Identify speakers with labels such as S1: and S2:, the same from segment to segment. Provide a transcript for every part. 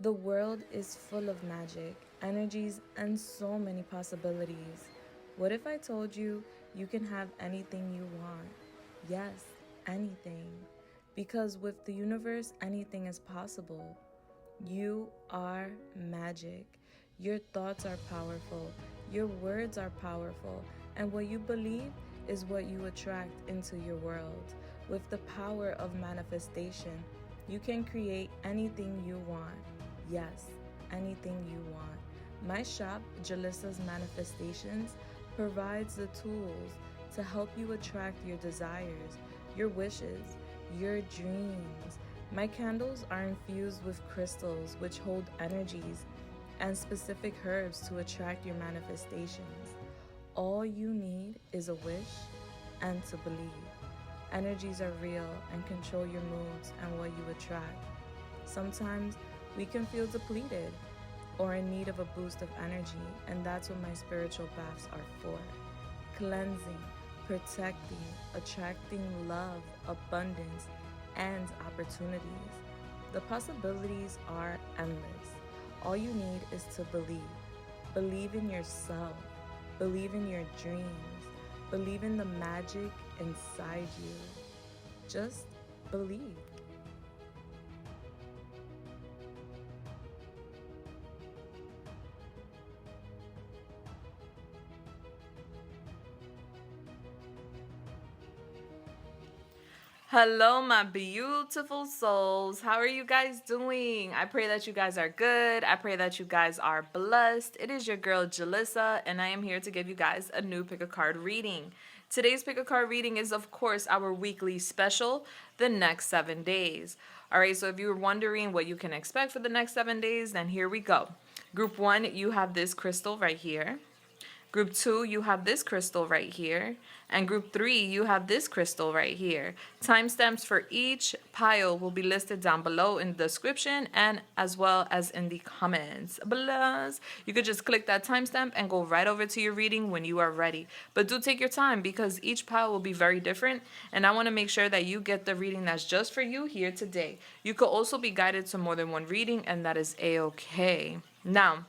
S1: The world is full of magic, energies, and so many possibilities. What if I told you you can have anything you want? Yes, anything. Because with the universe, anything is possible. You are magic. Your thoughts are powerful. Your words are powerful. And what you believe is what you attract into your world. With the power of manifestation, you can create anything you want. Yes, anything you want. My shop, Julissa's Manifestations, provides the tools to help you attract your desires, your wishes, your dreams. My candles are infused with crystals which hold energies and specific herbs to attract your manifestations. All you need is a wish and to believe. Energies are real and control your moods and what you attract. Sometimes we can feel depleted or in need of a boost of energy, and that's what my spiritual baths are for. Cleansing, protecting, attracting love, abundance, and opportunities. The possibilities are endless. All you need is to believe. Believe in yourself. Believe in your dreams. Believe in the magic inside you. Just believe. Hello, my beautiful souls. How are you guys doing? I pray that you guys are good. I pray that you guys are blessed. It is your girl, Julissa, and I am here to give you guys a new pick a card reading. Today's pick a card reading is, of course, our weekly special, the next 7 days. All right, so if you're wondering what you can expect for the next 7 days, then here we go. Group 1, you have this crystal right here. Group 2, you have this crystal right here. And group 3, you have this crystal right here. Timestamps for each pile will be listed down below in the description and as well as in the comments. Bless. You could just click that timestamp and go right over to your reading when you are ready. But do take your time because each pile will be very different. And I want to make sure that you get the reading that's just for you here today. You could also be guided to more than one reading, and that is a-okay. Now,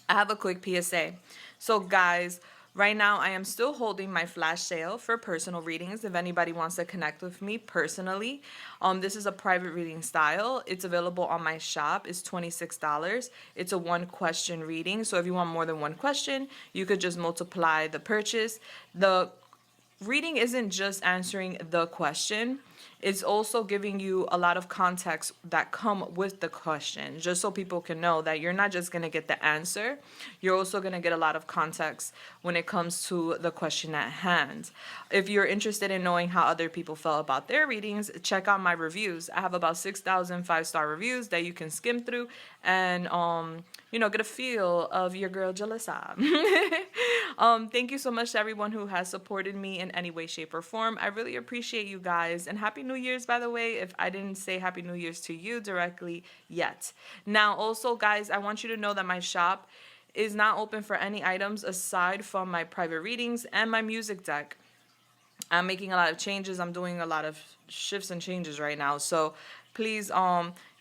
S1: I have a quick PSA. So guys, right now I am still holding my flash sale for personal readings. If anybody wants to connect with me personally, this is a private reading style. It's available on my shop. It's $26. It's a 1-question reading. So if you want more than one question, you could just multiply the purchase. The reading isn't just answering the question. It's also giving you a lot of context that come with the question, just so people can know that you're not just going to get the answer. You're also going to get a lot of context when it comes to the question at hand. If you're interested in knowing how other people felt about their readings, check out my reviews. I have about 6,000 5-star reviews that you can skim through and, get a feel of your girl Julissa. Thank you so much to everyone who has supported me in any way, shape, or form. I really appreciate you guys. And Happy New Year's, by the way, if I didn't say Happy New Year's to you directly yet. Now, also, guys, I want you to know that my shop is not open for any items aside from my private readings and my music deck. I'm making a lot of changes. I'm doing a lot of shifts and changes right now. So please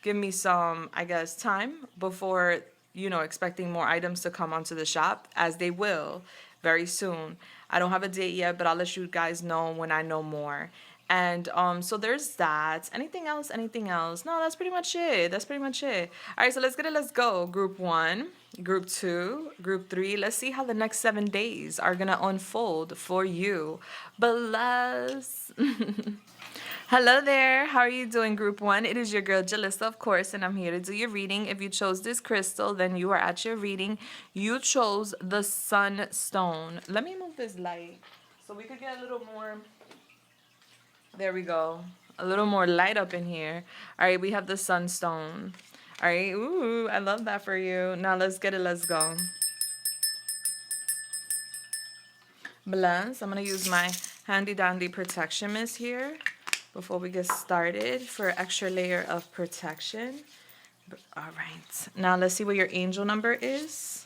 S1: give me some, time before, expecting more items to come onto the shop, as they will very soon. I don't have a date yet, but I'll let you guys know when I know more. And so there's that. Anything else? No, that's pretty much it. All right, so let's go. Group 1, group 2, group 3. Let's see how the next 7 days are gonna unfold for you. Bless. Hello there. How are you doing, group 1? It is your girl Julissa, of course, and I'm here to do your reading. If you chose this crystal, then you are at your reading. You chose the sunstone. Let me move this light so we could get a little more. There we go. A little more light up in here. All right, we have the sunstone. All right, ooh, I love that for you. Now let's get it. Let's go. Bless. I'm going to use my handy dandy protection mist here before we get started for extra layer of protection. All right. Now let's see what your angel number is.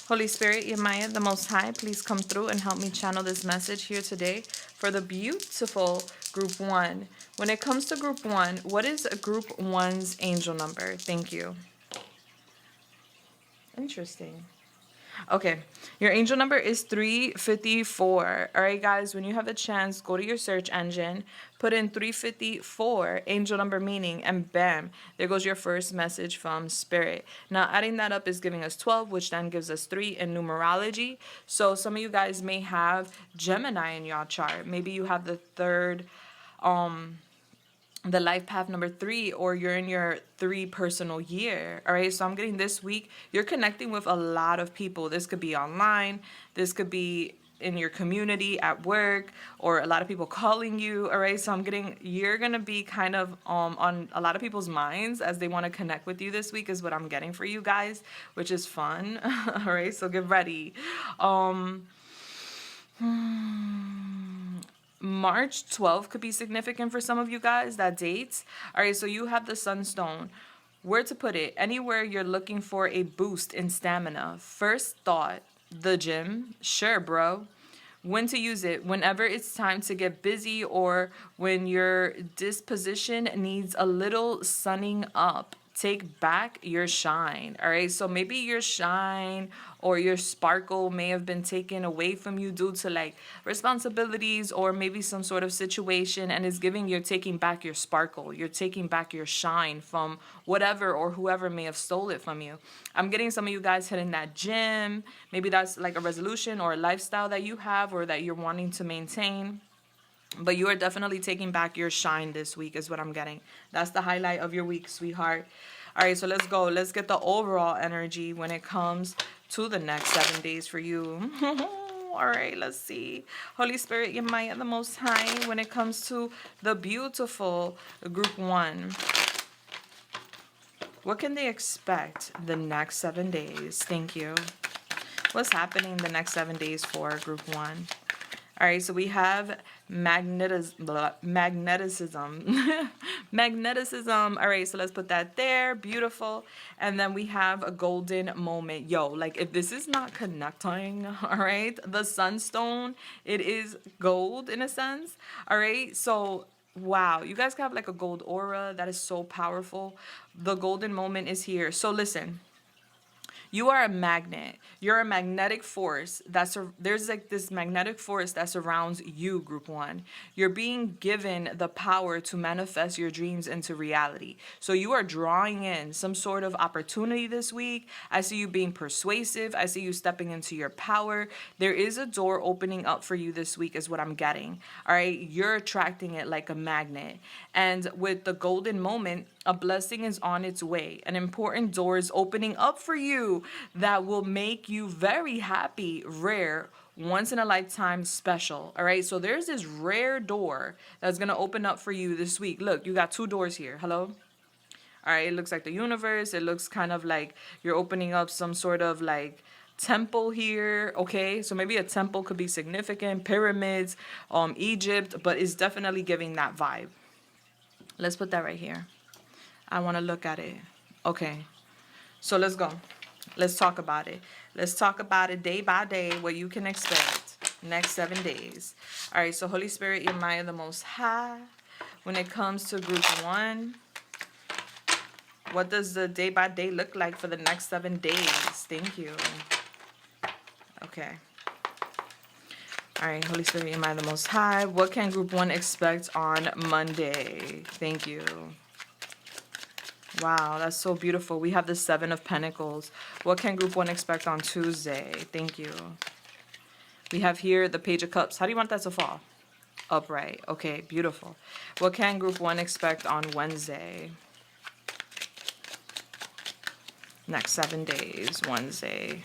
S1: Holy Spirit, Yemaya, the Most High, please come through and help me channel this message here today for the beautiful group 1. When it comes to group 1, what is a group 1's angel number? Thank you. Interesting. Okay, your angel number is 354. All right, guys, when you have the chance, go to your search engine, put in 354, angel number meaning, and bam, there goes your first message from Spirit. Now, adding that up is giving us 12, which then gives us 3 in numerology. So some of you guys may have Gemini in your chart. Maybe you have the third, the life path number 3, or you're in your 3 personal year. All right, so I'm getting this week you're connecting with a lot of people. This could be online, this could be in your community at work, or a lot of people calling you. All right, so I'm getting you're gonna be kind of on a lot of people's minds as they want to connect with you this week, is what I'm getting for you guys, which is fun. All right, so get ready. March 12th could be significant for some of you guys, that date. All right, so you have the sunstone. Where to put it? Anywhere you're looking for a boost in stamina. First thought, the gym. Sure, bro. When to use it? Whenever it's time to get busy, or when your disposition needs a little sunning up. Take back your shine. All right, so maybe your shine or your sparkle may have been taken away from you due to like responsibilities or maybe some sort of situation, and it's giving you're taking back your sparkle, you're taking back your shine from whatever or whoever may have stole it from you. I'm getting some of you guys hitting that gym. Maybe that's like a resolution or a lifestyle that you have or that you're wanting to maintain. But you are definitely taking back your shine this week, is what I'm getting. That's the highlight of your week, sweetheart. All right, so let's go. Let's get the overall energy when it comes to the next 7 days for you. All right, let's see. Holy Spirit, you might the Most High when it comes to the beautiful group 1. What can they expect the next 7 days? Thank you. What's happening the next 7 days for group 1? All right, so we have magnetism. Magnetism. All right, so let's put that there. Beautiful. And then we have a golden moment. Yo, like if this is not connecting, all right, the sunstone, it is gold in a sense. All right, so wow, you guys have like a gold aura that is so powerful. The golden moment is here. So listen. You are a magnet. You're a magnetic force. There's like this magnetic force that surrounds you, group 1. You're being given the power to manifest your dreams into reality. So you are drawing in some sort of opportunity this week. I see you being persuasive. I see you stepping into your power. There is a door opening up for you this week, is what I'm getting. All right. You're attracting it like a magnet. And with the golden moment, a blessing is on its way. An important door is opening up for you that will make you very happy, rare, once in a lifetime special. All right, so there's this rare door that's going to open up for you this week. Look, you got 2 doors here. Hello? All right, it looks like the universe. It looks kind of like you're opening up some sort of like temple here. Okay, so maybe a temple could be significant, pyramids, Egypt, but it's definitely giving that vibe. Let's put that right here. I want to look at it. Okay, so let's go. Let's talk about it. Let's talk about it day by day, what you can expect next 7 days. All right, so Holy Spirit, you're Maya the Most High. When it comes to group 1, what does the day by day look like for the next 7 days? Thank you. Okay. All right, Holy Spirit, you're Maya the Most High. What can group 1 expect on Monday? Thank you. Wow, that's so beautiful. We have the 7 of Pentacles. What can group 1 expect on Tuesday? Thank you. We have here the Page of Cups. How do you want that to fall? Upright. Okay, beautiful. What can group 1 expect on Wednesday? Next 7 days, Wednesday.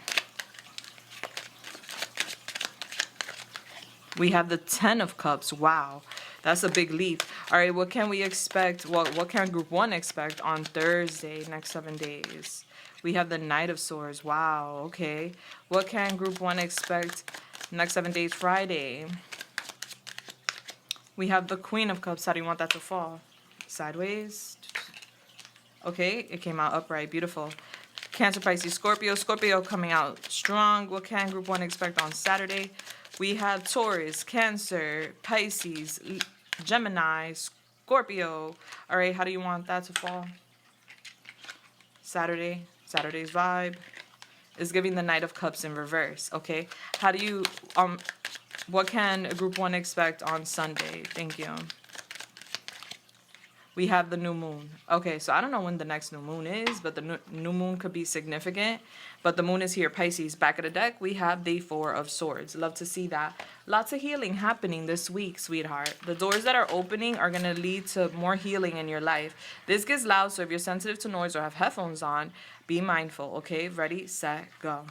S1: We have the 10 of Cups. Wow. That's a big leap. All right, what can we expect? What can group 1 expect on Thursday, next 7 days? We have the Knight of Swords. Wow, okay. What can group 1 expect next 7 days, Friday? We have the Queen of Cups. How do you want that to fall? Sideways. Okay, it came out upright. Beautiful. Cancer, Pisces, Scorpio. Scorpio coming out strong. What can group 1 expect on Saturday? We have Taurus, Cancer, Pisces, Gemini, Scorpio. All right, how do you want that to fall? Saturday's vibe. It's giving the Knight of Cups in reverse, okay? How do you, what can group 1 expect on Sunday? Thank you. We have the new moon. Okay, so I don't know when the next new moon is, but the new moon could be significant. But the moon is here, Pisces. Back of the deck, we have the 4 of Swords. Love to see that. Lots of healing happening this week, sweetheart. The doors that are opening are going to lead to more healing in your life. This gets loud, so if you're sensitive to noise or have headphones on, be mindful, okay? Ready, set, go.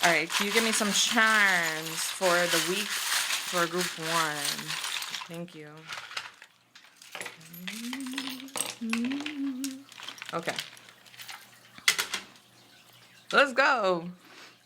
S1: All right, can you give me some charms for the week for group 1? Thank you. Okay. Let's go.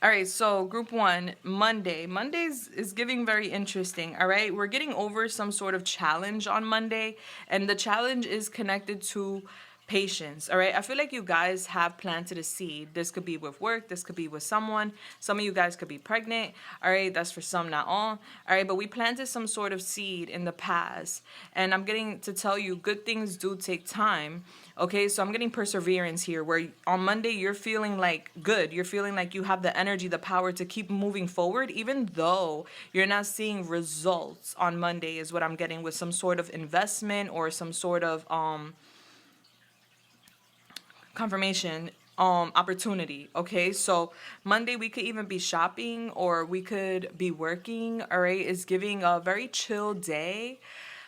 S1: All right, so group 1, Monday. Mondays is giving very interesting, all right? We're getting over some sort of challenge on Monday, and the challenge is connected to patience, all right? I feel like you guys have planted a seed. This could be with work. This could be with someone. Some of you guys could be pregnant, all right? That's for some, not all, all right? But we planted some sort of seed in the past, and I'm getting to tell you good things do take time, okay? So I'm getting perseverance here, where on Monday you're feeling like good. You're feeling like you have the energy, the power to keep moving forward, even though you're not seeing results on Monday is what I'm getting, with some sort of investment or some sort of confirmation opportunity, okay? So Monday we could even be shopping or we could be working, all right? It's giving a very chill day.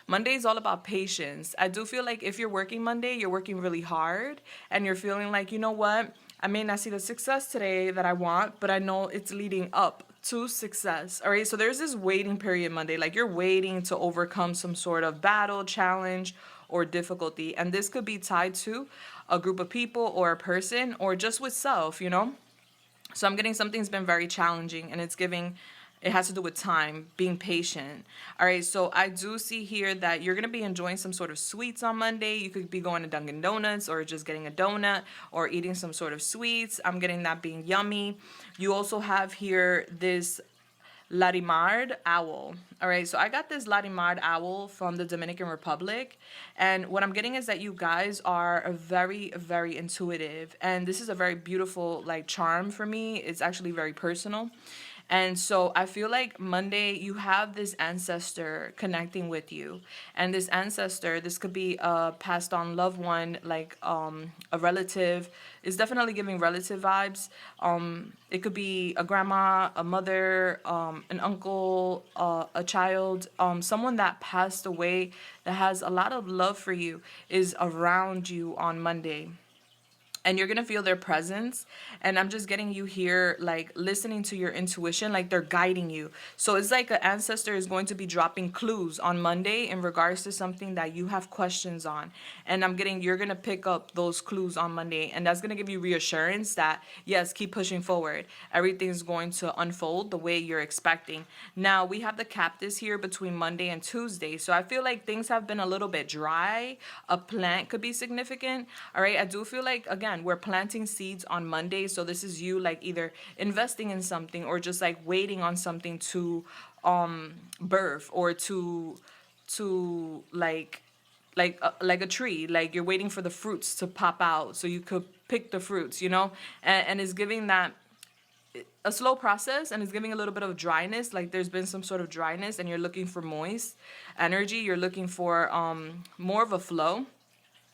S1: Monday is all about patience. I do feel like if you're working Monday, you're working really hard and you're feeling like, you know what, I may not see the success today that I want, but I know it's leading up to success, all right? So there's this waiting period Monday, like you're waiting to overcome some sort of battle, challenge, or difficulty. And this could be tied to a group of people or a person or just with self, you know? So I'm getting something's been very challenging, and it's giving, it has to do with time, being patient. All right, so I do see here that you're going to be enjoying some sort of sweets on Monday. You could be going to Dunkin' Donuts or just getting a donut or eating some sort of sweets. I'm getting that being yummy. You also have here this Larimard owl. All right, so I got this Larimard owl from the Dominican Republic, and what I'm getting is that you guys are a very, very intuitive, and this is a very beautiful like charm for me. It's actually very personal. And so I feel like Monday you have this ancestor connecting with you. And this ancestor, this could be a passed on loved one, like a relative. It's definitely giving relative vibes. It could be a grandma, a mother, an uncle, a child, someone that passed away that has a lot of love for you is around you on Monday. And you're gonna feel their presence, and I'm just getting you here like listening to your intuition, like they're guiding you. So it's like an ancestor is going to be dropping clues on Monday in regards to something that you have questions on, and I'm getting you're gonna pick up those clues on Monday, and that's gonna give you reassurance that yes, keep pushing forward, everything's going to unfold the way you're expecting. Now we have the Cactus here between Monday and Tuesday, so I feel like things have been a little bit dry. A plant could be significant, all right? I do feel like, again, we're planting seeds on Monday, so this is you like either investing in something or just like waiting on something to birth, or to like a tree, like you're waiting for the fruits to pop out so you could pick the fruits, you know? And it's giving that a slow process, and it's giving a little bit of dryness, like there's been some sort of dryness and you're looking for moist energy, you're looking for more of a flow.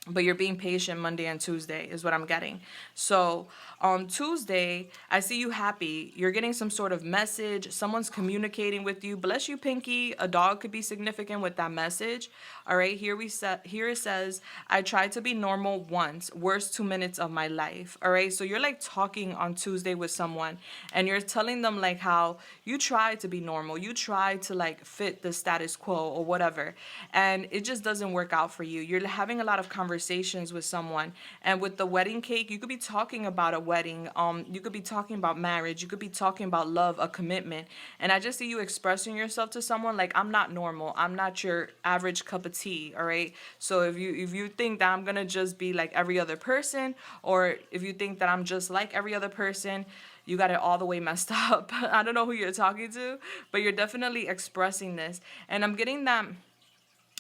S1: But you're being patient Monday and Tuesday is what I'm getting. So on Tuesday, I see you happy. You're getting some sort of message. Someone's communicating with you. Bless you, Pinky. A dog could be significant with that message. All right, here it says, I tried to be normal once. Worst 2 minutes of my life. All right, so you're like talking on Tuesday with someone, and you're telling them like how you tried to be normal. You tried to like fit the status quo or whatever, and it just doesn't work out for you. You're having a lot of conversations with someone, and with the wedding cake, you could be talking about a wedding. You could be talking about marriage. You could be talking about love, a commitment. And I just see you expressing yourself to someone like, I'm not normal. I'm not your average cup of tea. All right. So if you think that I'm gonna just be like every other person, or if you think that I'm just like every other person, you got it all the way messed up. I don't know who you're talking to, but you're definitely expressing this. And I'm getting that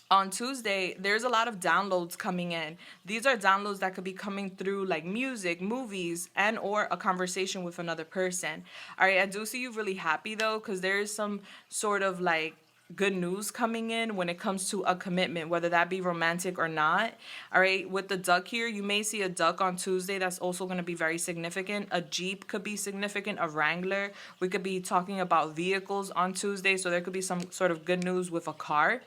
S1: On Tuesday, there's a lot of downloads coming in. These are downloads that could be coming through like music, movies, and or a conversation with another person. All right, I do see you really happy though, because there is some sort of like good news coming in when it comes to a commitment, whether that be romantic or not. All right, with the duck here, you may see a duck on Tuesday. That's also going to be very significant. A Jeep could be significant, a Wrangler. We could be talking about vehicles on Tuesday, so there could be some sort of good news with a car.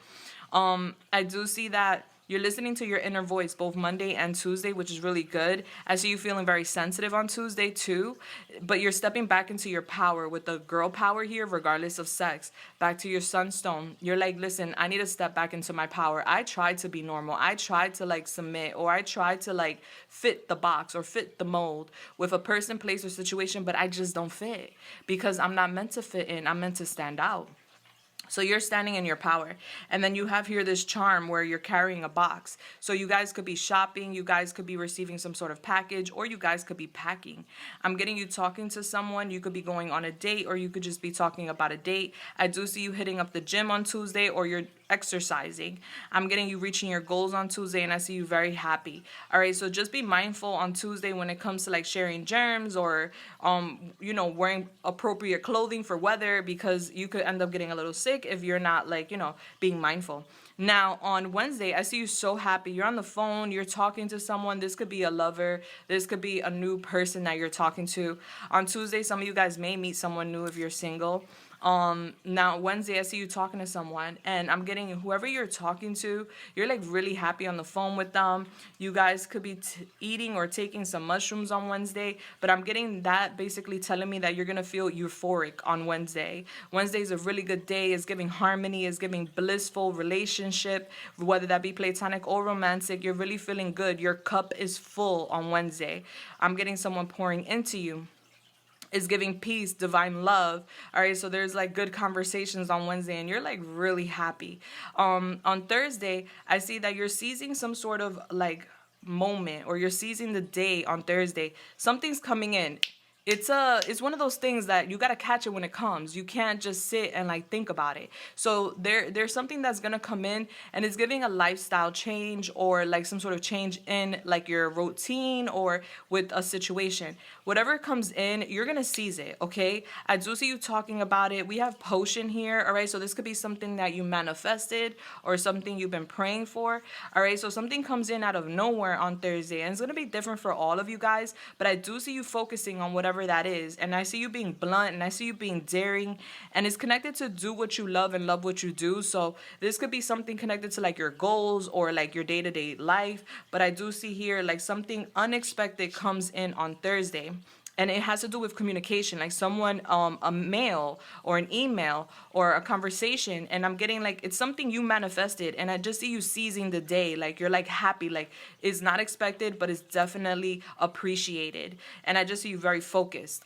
S1: I do see that you're listening to your inner voice both Monday and Tuesday, which is really good. I see you feeling very sensitive on Tuesday too, but you're stepping back into your power with the girl power here, regardless of sex. Back to your sunstone. You're like, listen, I need to step back into my power. I tried to be normal. I tried to like submit, or I tried to like fit the box or fit the mold with a person, place, or situation, but I just don't fit because I'm not meant to fit in. I'm meant to stand out. So you're standing in your power. And then you have here this charm where you're carrying a box. So you guys could be shopping, you guys could be receiving some sort of package, or you guys could be packing. I'm getting you talking to someone. You could be going on a date, or you could just be talking about a date. I do see you hitting up the gym on Tuesday, or you're exercising. I'm getting you reaching your goals on Tuesday, and I see you very happy. All right, so just be mindful on Tuesday when it comes to like sharing germs or wearing appropriate clothing for weather, because you could end up getting a little sick if you're not like being mindful. Now on Wednesday, I see you so happy. You're on the phone, you're talking to someone. This could be a lover, this could be a new person that you're talking to. On Tuesday, some of you guys may meet someone new if you're single. Now Wednesday, I see you talking to someone, and I'm getting whoever you're talking to, you're like really happy on the phone with them. You guys could be eating or taking some mushrooms on Wednesday, but I'm getting that basically telling me that you're gonna feel euphoric on Wednesday. Wednesday is a really good day. It's giving harmony, it's giving blissful relationship, whether that be platonic or romantic. You're really feeling good. Your cup is full on Wednesday. I'm getting someone pouring into you. Is giving peace, divine love. All right, so there's like good conversations on Wednesday, and you're like really happy. On Thursday, I see that you're seizing some sort of like moment, or you're seizing the day on Thursday. Something's coming in. It's one of those things that you gotta catch it when it comes. You can't just sit and like think about it. So there's something that's gonna come in, and it's giving a lifestyle change, or like some sort of change in like your routine or with a situation. Whatever comes in, you're gonna seize it. Okay, I do see you talking about it. We have potion here. All right, so this could be something that you manifested or something you've been praying for. All right, so something comes in out of nowhere on Thursday, and it's gonna be different for all of you guys, but I do see you focusing on whatever that is, and I see you being blunt, and I see you being daring, and it's connected to do what you love and love what you do. So this could be something connected to like your goals or like your day-to-day life, but I do see here like something unexpected comes in on Thursday, and it has to do with communication, like someone, a mail or an email or a conversation, and I'm getting like it's something you manifested, and I just see you seizing the day, like you're like happy, like it's not expected, but it's definitely appreciated, and I just see you very focused.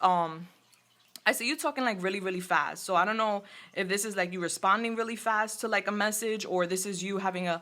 S1: I see you talking like really, really fast. So I don't know if this is like you responding really fast to like a message, or this is you having a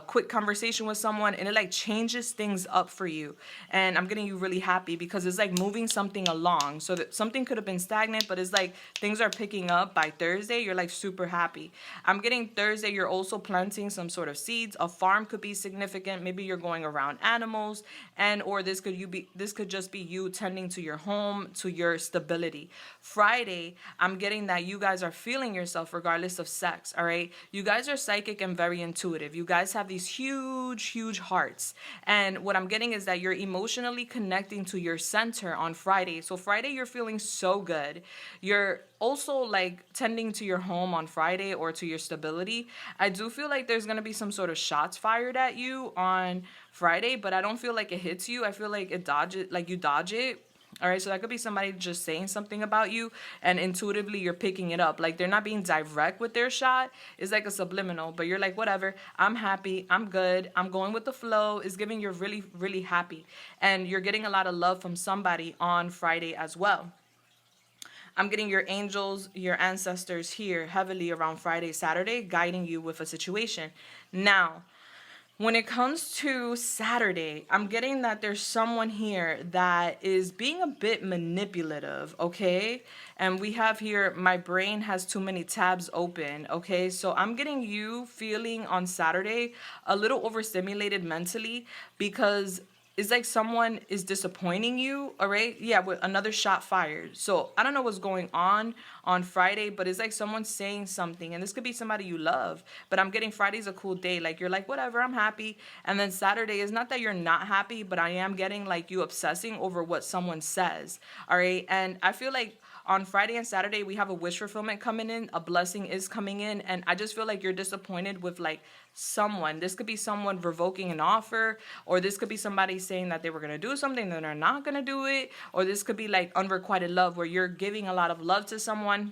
S1: quick conversation with someone, and it like changes things up for you. And I'm getting you really happy because it's like moving something along. So that something could have been stagnant, but it's like things are picking up by Thursday. You're like super happy. I'm getting Thursday, you're also planting some sort of seeds. A farm could be significant. Maybe you're going around animals, and or this could just be you tending to your home, to your stability. Friday, I'm getting that you guys are feeling yourself regardless of sex, all right? You guys are psychic and very intuitive. You guys have these huge, huge hearts. And what I'm getting is that you're emotionally connecting to your center on Friday. So Friday, you're feeling so good. You're also like tending to your home on Friday, or to your stability. I do feel like there's going to be some sort of shots fired at you on Friday, but I don't feel like it hits you. I feel like you dodge it. All right, so that could be somebody just saying something about you, and intuitively you're picking it up. Like they're not being direct with their shot. It's like a subliminal, but you're like, whatever, I'm happy, I'm good, I'm going with the flow. It's giving you're really, really happy. And you're getting a lot of love from somebody on Friday as well. I'm getting your angels, your ancestors here heavily around Friday, Saturday, guiding you with a situation. Now, When it comes to Saturday, I'm getting that there's someone here that is being a bit manipulative, okay? And we have here, my brain has too many tabs open, okay? So I'm getting you feeling on Saturday a little overstimulated mentally because it's like someone is disappointing you, all right? Yeah, with another shot fired. So I don't know what's going on Friday, but it's like someone's saying something, and this could be somebody you love, but I'm getting Friday's a cool day. Like, you're like, whatever, I'm happy. And then Saturday is not that you're not happy, but I am getting like you obsessing over what someone says, all right? And I feel like on Friday and Saturday, we have a wish fulfillment coming in, a blessing is coming in, and I just feel like you're disappointed with like someone. This could be someone revoking an offer, or this could be somebody saying that they were going to do something, then they're not going to do it, or this could be like unrequited love, where you're giving a lot of love to someone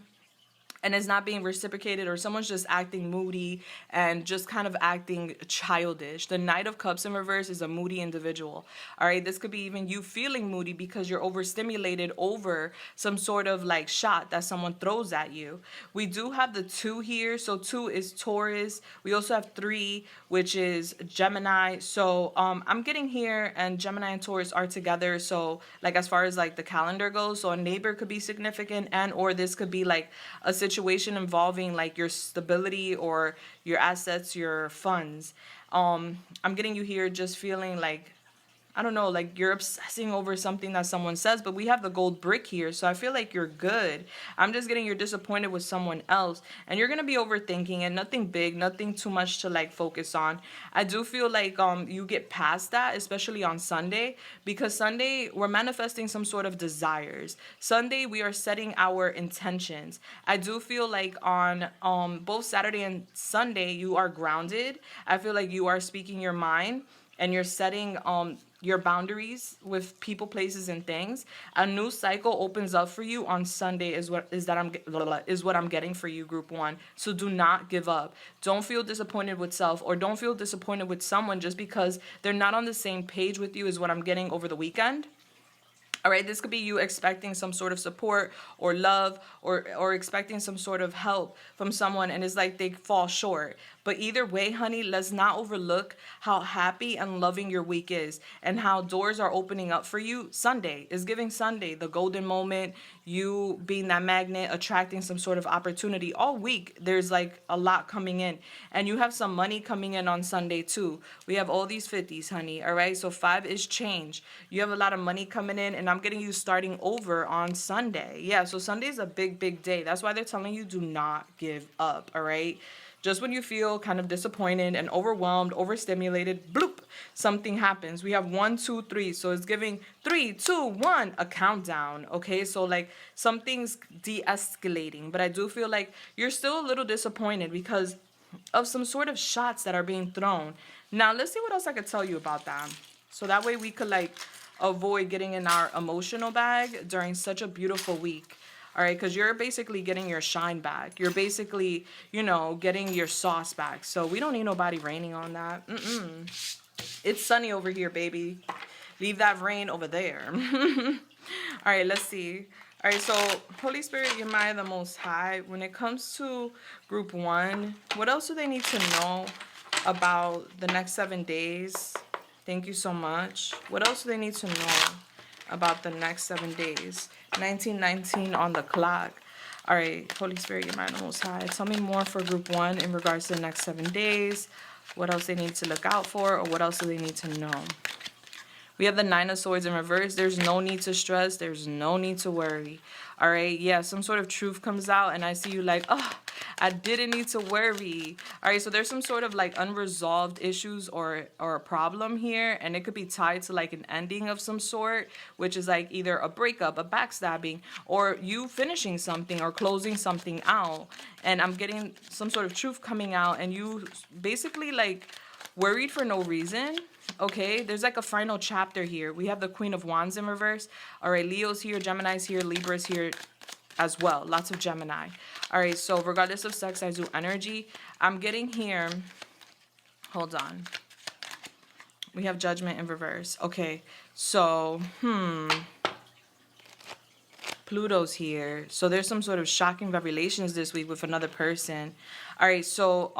S1: and it's not being reciprocated, or someone's just acting moody and just kind of acting childish. The Knight of Cups in reverse is a moody individual. All right, this could be even you feeling moody because you're overstimulated over some sort of like shot that someone throws at you. We do have the 2 here, so 2 is Taurus. We also have 3, which is Gemini. So I'm getting here, and Gemini and Taurus are together. So like as far as like the calendar goes, so a neighbor could be significant, and or this could be like a situation involving like your stability or your assets, your funds. I'm getting you here just feeling like, I don't know, like you're obsessing over something that someone says, but we have the gold brick here, so I feel like you're good. I'm just getting you're disappointed with someone else, and you're gonna be overthinking it. Nothing big, nothing too much to like focus on. I do feel like you get past that, especially on Sunday, because Sunday we're manifesting some sort of desires. Sunday we are setting our intentions. I do feel like on both Saturday and Sunday you are grounded. I feel like you are speaking your mind, and you're setting your boundaries with people, places, and things. A new cycle opens up for you on Sunday is what I'm getting for you, group 1. So do not give up. Don't feel disappointed with self, or don't feel disappointed with someone just because they're not on the same page with you, is what I'm getting over the weekend. All right, this could be you expecting some sort of support or love, or expecting some sort of help from someone, and it's like they fall short. But either way, honey, let's not overlook how happy and loving your week is, and how doors are opening up for you. Sunday is giving Sunday, the golden moment, you being that magnet, attracting some sort of opportunity. All week, there's like a lot coming in, and you have some money coming in on Sunday too. We have all these 50s, honey, all right? So 5 is change. You have a lot of money coming in, and I'm getting you starting over on Sunday. Yeah, so Sunday is a big, big day. That's why they're telling you do not give up, all right? Just when you feel kind of disappointed and overwhelmed, overstimulated, bloop, something happens. We have 1, 2, 3. So it's giving 3, 2, 1, a countdown. Okay, so like something's de-escalating. But I do feel like you're still a little disappointed because of some sort of shots that are being thrown. Now, let's see what else I could tell you about that. So that way we could like avoid getting in our emotional bag during such a beautiful week. All right, because you're basically getting your shine back. You're basically, you know, getting your sauce back. So we don't need nobody raining on that. It's sunny over here, baby. Leave that rain over there. All right, let's see. All right, so Holy Spirit, you're my the Most High. When it comes to group 1, what else do they need to know about the next 7 days? Thank you so much. What else do they need to know about the next 7 days? 1919 on the clock. All right, Holy Spirit, you're my Most High. Tell me more for group 1 in regards to the next 7 days. What else they need to look out for, or what else do they need to know? We have the 9 of Swords in reverse. There's no need to stress. There's no need to worry. All right, yeah, some sort of truth comes out, and I see you like, oh, I didn't need to worry. All right, so there's some sort of like unresolved issues or a problem here, and it could be tied to like an ending of some sort, which is like either a breakup, a backstabbing, or you finishing something or closing something out. And I'm getting some sort of truth coming out, and you basically like worried for no reason. Okay, there's like a final chapter here. We have the Queen of Wands in reverse. All right, Leo's here, Gemini's here, Libra's here as well. Lots of Gemini. All right, so regardless of sex, I do energy. I'm getting here. Hold on. We have Judgment in reverse. Okay, so, Pluto's here. So there's some sort of shocking revelations this week with another person. All right, so,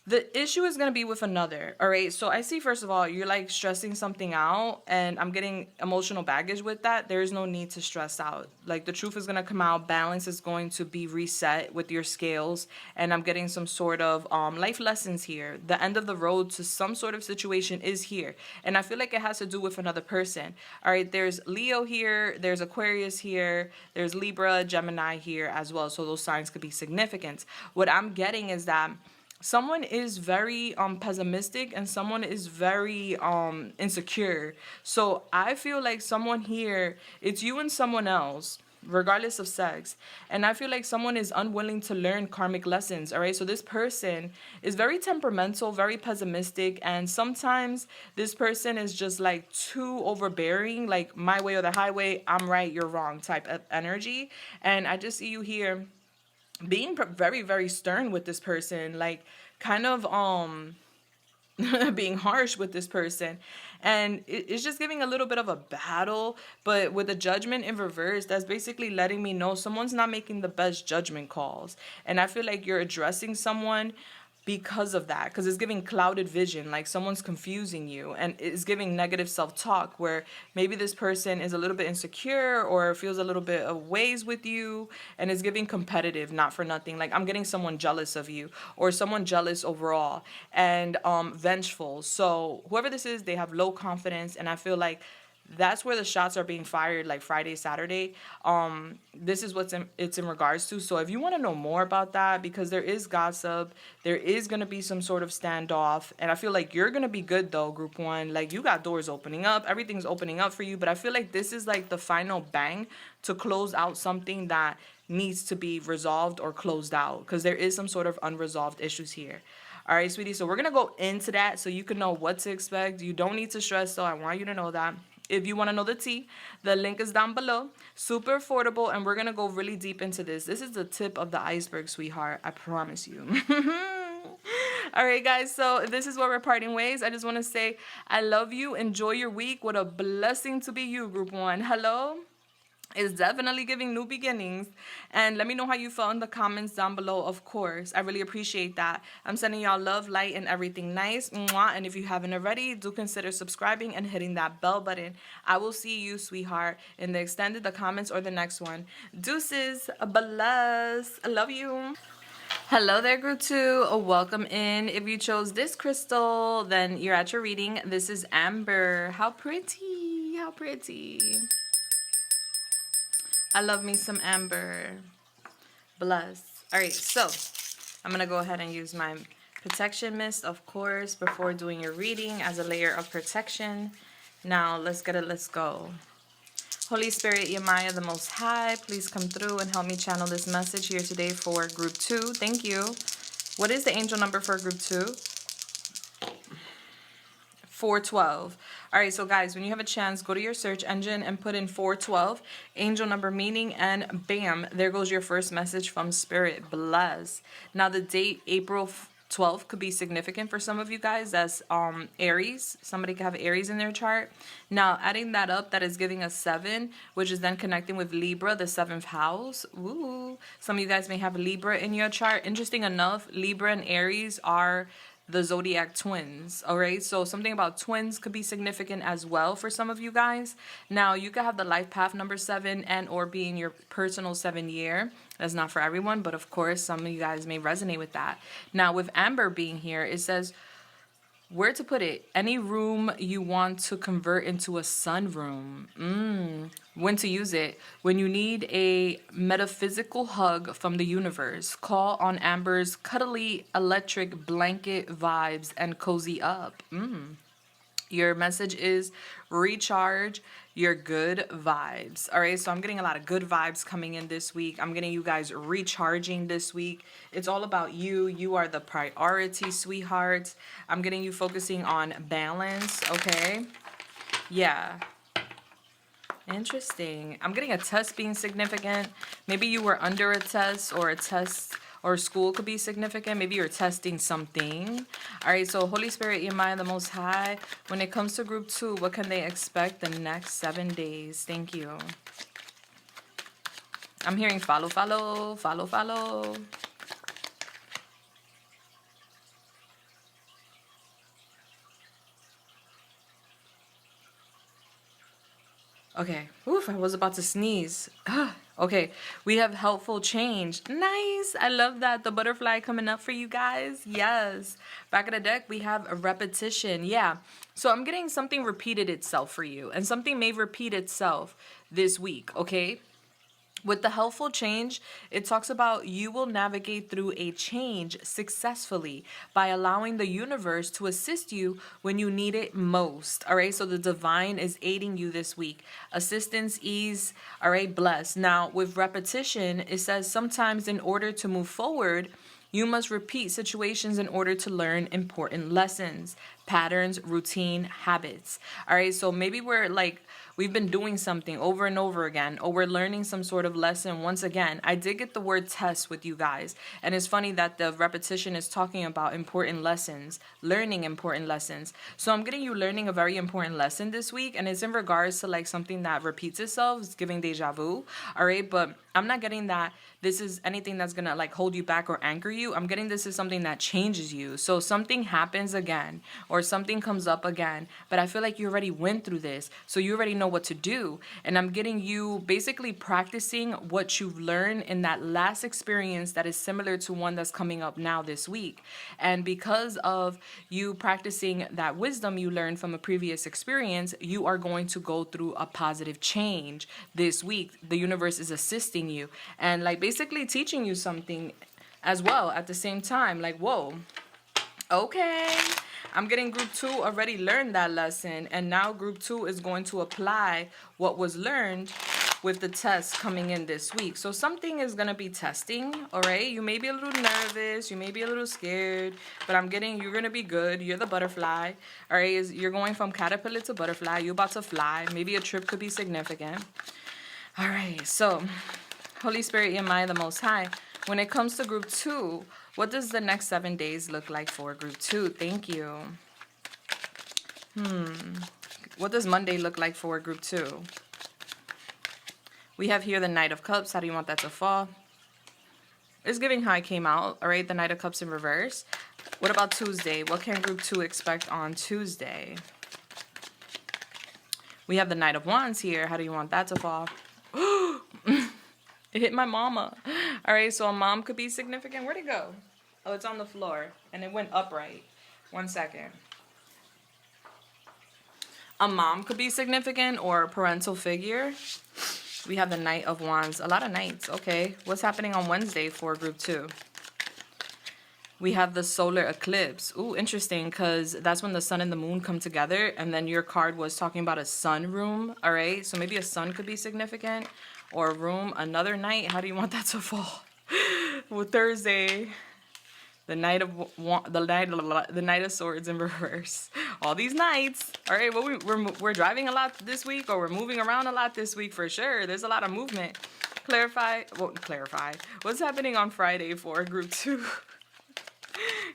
S1: The issue is going to be with another, all right? So I see, first of all, you're like stressing something out, and I'm getting emotional baggage with that. There is no need to stress out. Like, the truth is going to come out. Balance is going to be reset with your scales, and I'm getting some sort of life lessons here. The end of the road to some sort of situation is here, and I feel like it has to do with another person, all right? There's Leo here, there's Aquarius here, there's Libra, Gemini here as well, so those signs could be significant. What I'm getting is that someone is very pessimistic, and someone is very insecure. So I feel like someone here, it's you and someone else, regardless of sex, and I feel like someone is unwilling to learn karmic lessons. All right, so this person is very temperamental, very pessimistic, and sometimes this person is just like too overbearing, like my way or the highway, I'm right, you're wrong type of energy. And I just see you here being very, very stern with this person, like kind of being harsh with this person. And it's just giving a little bit of a battle, but with the judgment in reverse, that's basically letting me know someone's not making the best judgment calls. And I feel like you're addressing someone because of that, because it's giving clouded vision, like someone's confusing you, and it's giving negative self-talk, where maybe this person is a little bit insecure or feels a little bit of ways with you, and is giving competitive, not for nothing. Like, I'm getting someone jealous of you, or someone jealous overall, and vengeful. So whoever this is, they have low confidence, and I feel like that's where the shots are being fired, like Friday, Saturday. This is it's in regards to. So if you want to know more about that, because there is gossip, there is going to be some sort of standoff, and I feel like you're going to be good though, group one. Like, you got doors opening up, everything's opening up for you, but I feel like this is like the final bang to close out something that needs to be resolved or closed out, because there is some sort of unresolved issues here. All right, sweetie, so we're going to go into that so you can know what to expect. You don't need to stress, though. I want you to know that. If you want to know the tea, the link is down below. Super affordable, and we're going to go really deep into this. This is the tip of the iceberg, sweetheart. I promise you. All right, guys, so this is where we're parting ways. I just want to say I love you. Enjoy your week. What a blessing to be you, group one. Hello. It's definitely giving new beginnings. And let me know how you felt in the comments down below, of course. I really appreciate that. I'm sending y'all love, light, and everything nice. Mwah. And if you haven't already, do consider subscribing and hitting that bell button. I will see you, sweetheart, in the extended, the comments, or the next one. Deuces. Bless. I love you. Hello there, group two. Welcome in. If you chose this crystal, then you're at your reading. This is Amber. How pretty. How pretty. I love me some amber. Bless. All right, so I'm going to go ahead and use my protection mist, of course, before doing your reading as a layer of protection. Now, let's get it. Let's go. Holy Spirit, Yamaya, the Most High, please come through and help me channel this message here today for group two. Thank you. What is the angel number for group two? 412. All right, so guys, when you have a chance, go to your search engine and put in 412, angel number meaning, and bam, there goes your first message from Spirit. Bless. Now, the date, April 12th, could be significant for some of you guys. That's Aries. Somebody could have Aries in their chart. Now, adding that up, that is giving us 7, which is then connecting with Libra, the 7th house. Ooh. Some of you guys may have Libra in your chart. Interesting enough, Libra and Aries are the zodiac twins. All right, so something about twins could be significant as well for some of you guys. Now, you could have the life path number 7 and or being your personal 7 year. That's not for everyone, but of course some of you guys may resonate with that. Now, with Amber being here, it says where to put it. Any room you want to convert into a sunroom. When to use it. When you need a metaphysical hug from the universe, call on Amber's cuddly electric blanket vibes and cozy up. Your message is recharge your good vibes. All right, so I'm getting a lot of good vibes coming in this week. I'm getting you guys recharging this week. It's all about you. You are the priority, sweethearts. I'm getting you focusing on balance, okay? Yeah. Interesting. I'm getting a test being significant. Maybe you were under a test, or a test or school could be significant. Maybe you're testing something. All right, so Holy Spirit, Yamaya, the Most High, when it comes to group 2, what can they expect the next 7 days? Thank you. I'm hearing follow, follow, follow, follow. Okay. Oof, I was about to sneeze. Okay. We have helpful change. Nice. I love that. The butterfly coming up for you guys. Yes. Back of the deck, we have a repetition. Yeah. So I'm getting something repeated itself for you. And something may repeat itself this week. Okay. With the helpful change, it talks about you will navigate through a change successfully by allowing the universe to assist you when you need it most. All right. So the divine is aiding you this week. Assistance, ease. All right. Bless. Now, with repetition, it says sometimes in order to move forward, you must repeat situations in order to learn important lessons, patterns, routine, habits. All right. So maybe we've been doing something over and over again, or we're learning some sort of lesson once again. I did get the word test with you guys. And it's funny that the repetition is talking about important lessons, learning important lessons. So I'm getting you learning a very important lesson this week. And it's in regards to like something that repeats itself. It's giving deja vu. All right. But I'm not getting that this is anything that's going to like hold you back or anchor you. I'm getting this is something that changes you. So something happens again or something comes up again. But I feel like you already went through this. So you already know what to do. And I'm getting you basically practicing what you've learned in that last experience that is similar to one that's coming up now this week. And because of you practicing that wisdom you learned from a previous experience, you are going to go through a positive change this week. The universe is assisting you and like basically teaching you something as well at the same time. Like, whoa, okay. I'm getting group 2 already learned that lesson, and now group 2 is going to apply what was learned with the test coming in this week. So something is going to be testing, all right? You may be a little nervous, you may be a little scared, but I'm getting you're going to be good. You're the butterfly, all right? You're going from caterpillar to butterfly. You're about to fly. Maybe a trip could be significant. All right, so Holy Spirit, Yamai, the Most High, when it comes to group 2, what does the next 7 days look like for group 2? Thank you. What does Monday look like for group 2? We have here the Knight of Cups. How do you want that to fall? It's giving how I came out. All right, the Knight of Cups in reverse. What about Tuesday? What can group 2 expect on Tuesday? We have the Knight of Wands here. How do you want that to fall? It hit my mama. All right, so a mom could be significant. Where'd it go? Oh, it's on the floor, and it went upright. 1 second. A mom could be significant or a parental figure. We have the Knight of Wands. A lot of knights. Okay, what's happening on Wednesday for group 2? We have the solar eclipse. Ooh, interesting, because that's when the sun and the moon come together, and then your card was talking about a sun room. All right, so maybe a sun could be significant. Or a room, another night. How do you want that to fall? Well, Thursday, the Knight of Swords in reverse. All these nights. All right, well, we're driving a lot this week, or we're moving around a lot this week for sure. There's a lot of movement. Clarify. What's happening on Friday for group 2?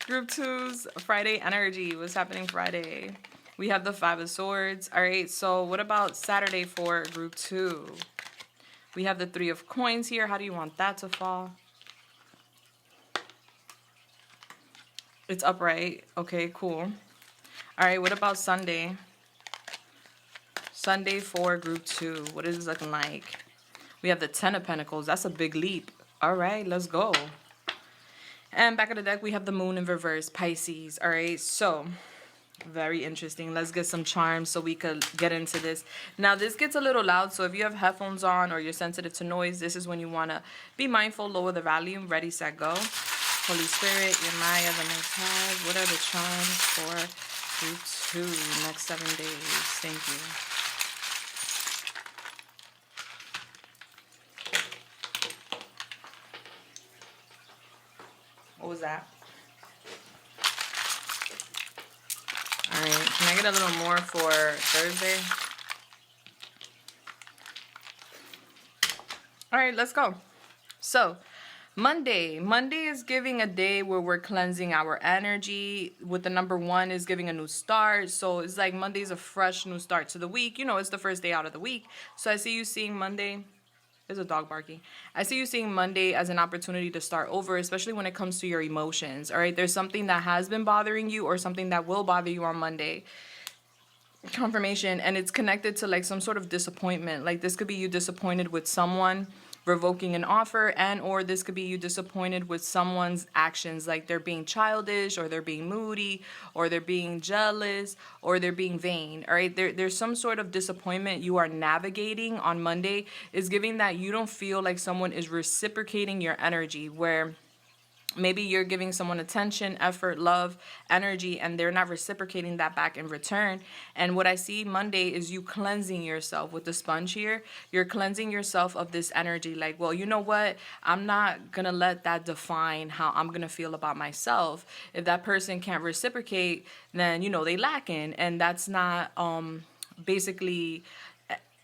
S1: Group 2's Friday energy. What's happening Friday? We have the 5 of Swords. All right, so what about Saturday for group 2? We have the 3 of Coins here. How do you want that to fall? It's upright. Okay, cool. All right, what about Sunday? Sunday for group 2. What is this looking like? We have the 10 of Pentacles. That's a big leap. All right, let's go. And back of the deck, we have the Moon in reverse, Pisces. All right, so very interesting. Let's get some charms so we could get into this. Now, this gets a little loud, so if you have headphones on or you're sensitive to noise, this is when you want to be mindful, lower the volume. Ready, set, go. Holy Spirit, Yamaya, the Most High. What are the charms for group 2 next 7 days? Thank you. What was that? All right, can I get a little more for Thursday? All right, let's go. So, Monday is giving a day where we're cleansing our energy. With the number 1 is giving a new start. So it's like Monday's a fresh new start to the week. You know, it's the first day out of the week. So I see you seeing Monday. There's a dog barking. I see you seeing Monday as an opportunity to start over, especially when it comes to your emotions. All right, there's something that has been bothering you or something that will bother you on Monday. confirmation, and it's connected to like some sort of disappointment. Like this could be you disappointed with someone revoking an offer, and or this could be you disappointed with someone's actions, like they're being childish or they're being moody or they're being jealous or they're being vain. All right, there's some sort of disappointment you are navigating on Monday, is giving that you don't feel like someone is reciprocating your energy, where maybe you're giving someone attention, effort, love, energy, and they're not reciprocating that back in return. And what I see Monday is you cleansing yourself with the sponge here. You're cleansing yourself of this energy. Like, well, you know what? I'm not going to let that define how I'm going to feel about myself. If that person can't reciprocate, then, you know, they lacking. And that's not basically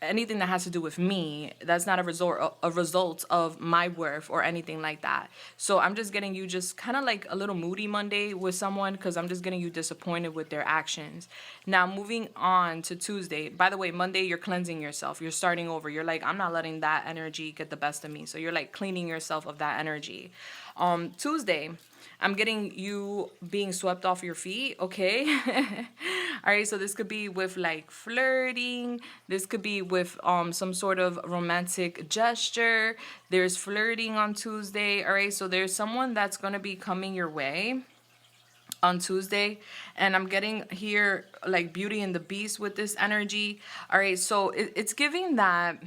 S1: anything that has to do with me. That's not a result of my worth or anything like that. So I'm just getting you just kind of like a little moody Monday with someone, because I'm just getting you disappointed with their actions. Now moving on to Tuesday. By the way, Monday you're cleansing yourself. You're starting over. You're like, I'm not letting that energy get the best of me. So you're like cleaning yourself of that energy. Tuesday, I'm getting you being swept off your feet, okay? All right, so this could be with like flirting. This could be with some sort of romantic gesture. There's flirting on Tuesday, all right? So there's someone that's going to be coming your way on Tuesday, and I'm getting here like Beauty and the Beast with this energy. All right, so it's giving that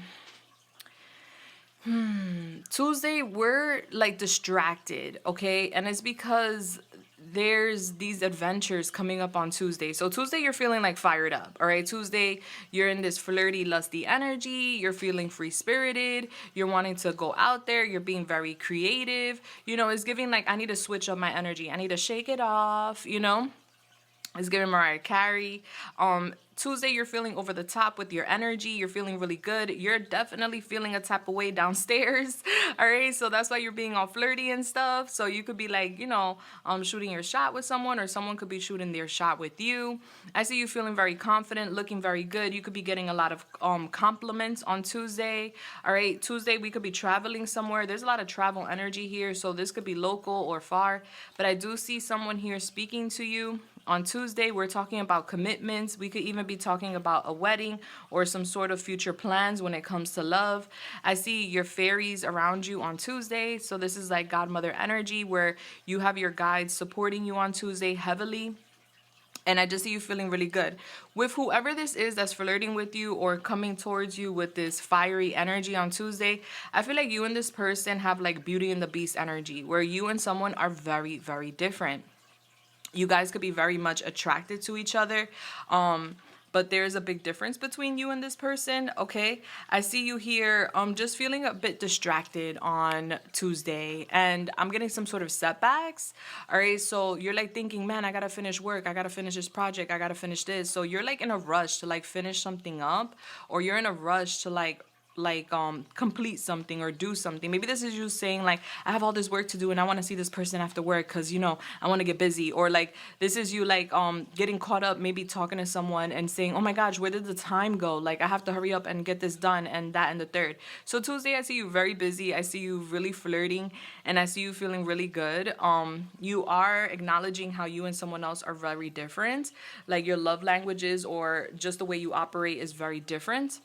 S1: Tuesday we're like distracted, okay? And it's because there's these adventures coming up on Tuesday. So Tuesday you're feeling like fired up, all right? Tuesday you're in this flirty, lusty energy. You're feeling free-spirited. You're wanting to go out there. You're being very creative. You know, it's giving like, I need to switch up my energy. I need to shake it off, you know? It's giving Mariah Carey. Tuesday, you're feeling over the top with your energy. You're feeling really good. You're definitely feeling a type of way downstairs. All right, so that's why you're being all flirty and stuff. So you could be like, you know, shooting your shot with someone, or someone could be shooting their shot with you. I see you feeling very confident, looking very good. You could be getting a lot of compliments on Tuesday. All right, Tuesday, we could be traveling somewhere. There's a lot of travel energy here, so this could be local or far. But I do see someone here speaking to you. On Tuesday, we're talking about commitments. We could even be talking about a wedding or some sort of future plans when it comes to love. I see your fairies around you on Tuesday. So this is like godmother energy, where you have your guides supporting you on Tuesday heavily. And I just see you feeling really good. With whoever this is that's flirting with you or coming towards you with this fiery energy on Tuesday, I feel like you and this person have like Beauty and the Beast energy, where you and someone are very, very different. You guys could be very much attracted to each other, but there's a big difference between you and this person, okay? I see you here just feeling a bit distracted on Tuesday, and I'm getting some sort of setbacks, all right? So you're like thinking, man, I gotta finish work, I gotta finish this project, I gotta finish this. So you're like in a rush to like finish something up, or you're in a rush to like complete something or do something. Maybe this is you saying like, I have all this work to do and I want to see this person after work because, you know, I want to get busy. Or like this is you like getting caught up, maybe talking to someone and saying, oh my gosh, where did the time go? Like I have to hurry up and get this done, and that and the third. So Tuesday, I see you very busy. I see you really flirting, and I see you feeling really good. You are acknowledging how you and someone else are very different. Like your love languages or just the way you operate is very different.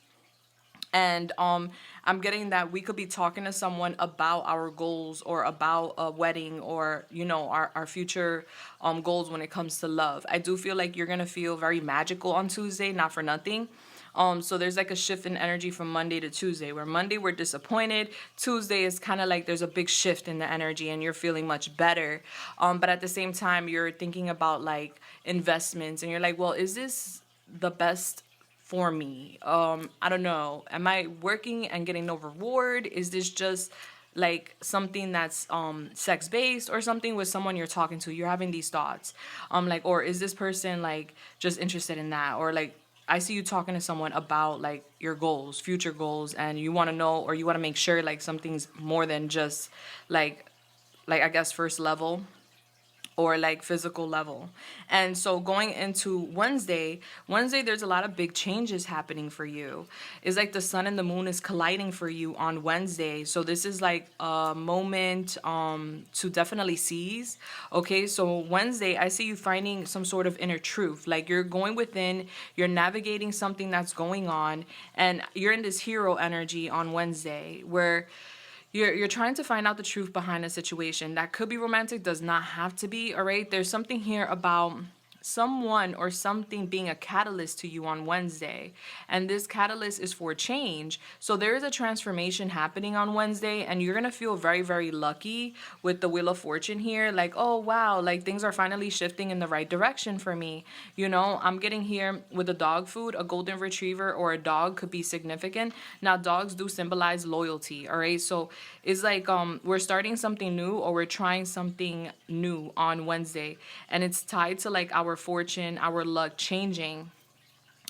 S1: And I'm getting that we could be talking to someone about our goals or about a wedding or, you know, our future goals when it comes to love. I do feel like you're going to feel very magical on Tuesday, not for nothing. So there's like a shift in energy from Monday to Tuesday, where Monday we're disappointed. Tuesday is kind of like there's a big shift in the energy and you're feeling much better. But at the same time, you're thinking about like investments and you're like, well, is this the best for me? I don't know. Am I working and getting no reward? Is this just like something that's sex based or something with someone you're talking to? You're having these thoughts. Like, or is this person like just interested in that? Or like I see you talking to someone about like your goals, future goals, and you want to know or you want to make sure like something's more than just like I guess first level. or like physical level. And so going into Wednesday, there's a lot of big changes happening for you. It's like the sun and the moon is colliding for you on Wednesday. So this is like a moment to definitely seize. Okay, so Wednesday, I see you finding some sort of inner truth. Like you're going within, you're navigating something that's going on, and you're in this hero energy on Wednesday where you're trying to find out the truth behind a situation. That could be romantic, does not have to be, all right? There's something here about someone or something being a catalyst to you on Wednesday. And this catalyst is for change. So there is a transformation happening on Wednesday, and you're going to feel very, very lucky with the Wheel of Fortune here. Like, oh, wow, like things are finally shifting in the right direction for me. You know, I'm getting here with the dog food, a golden retriever or a dog could be significant. Now, dogs do symbolize loyalty, all right? So it's like we're starting something new, or we're trying something new on Wednesday, and it's tied to like our fortune, our luck changing.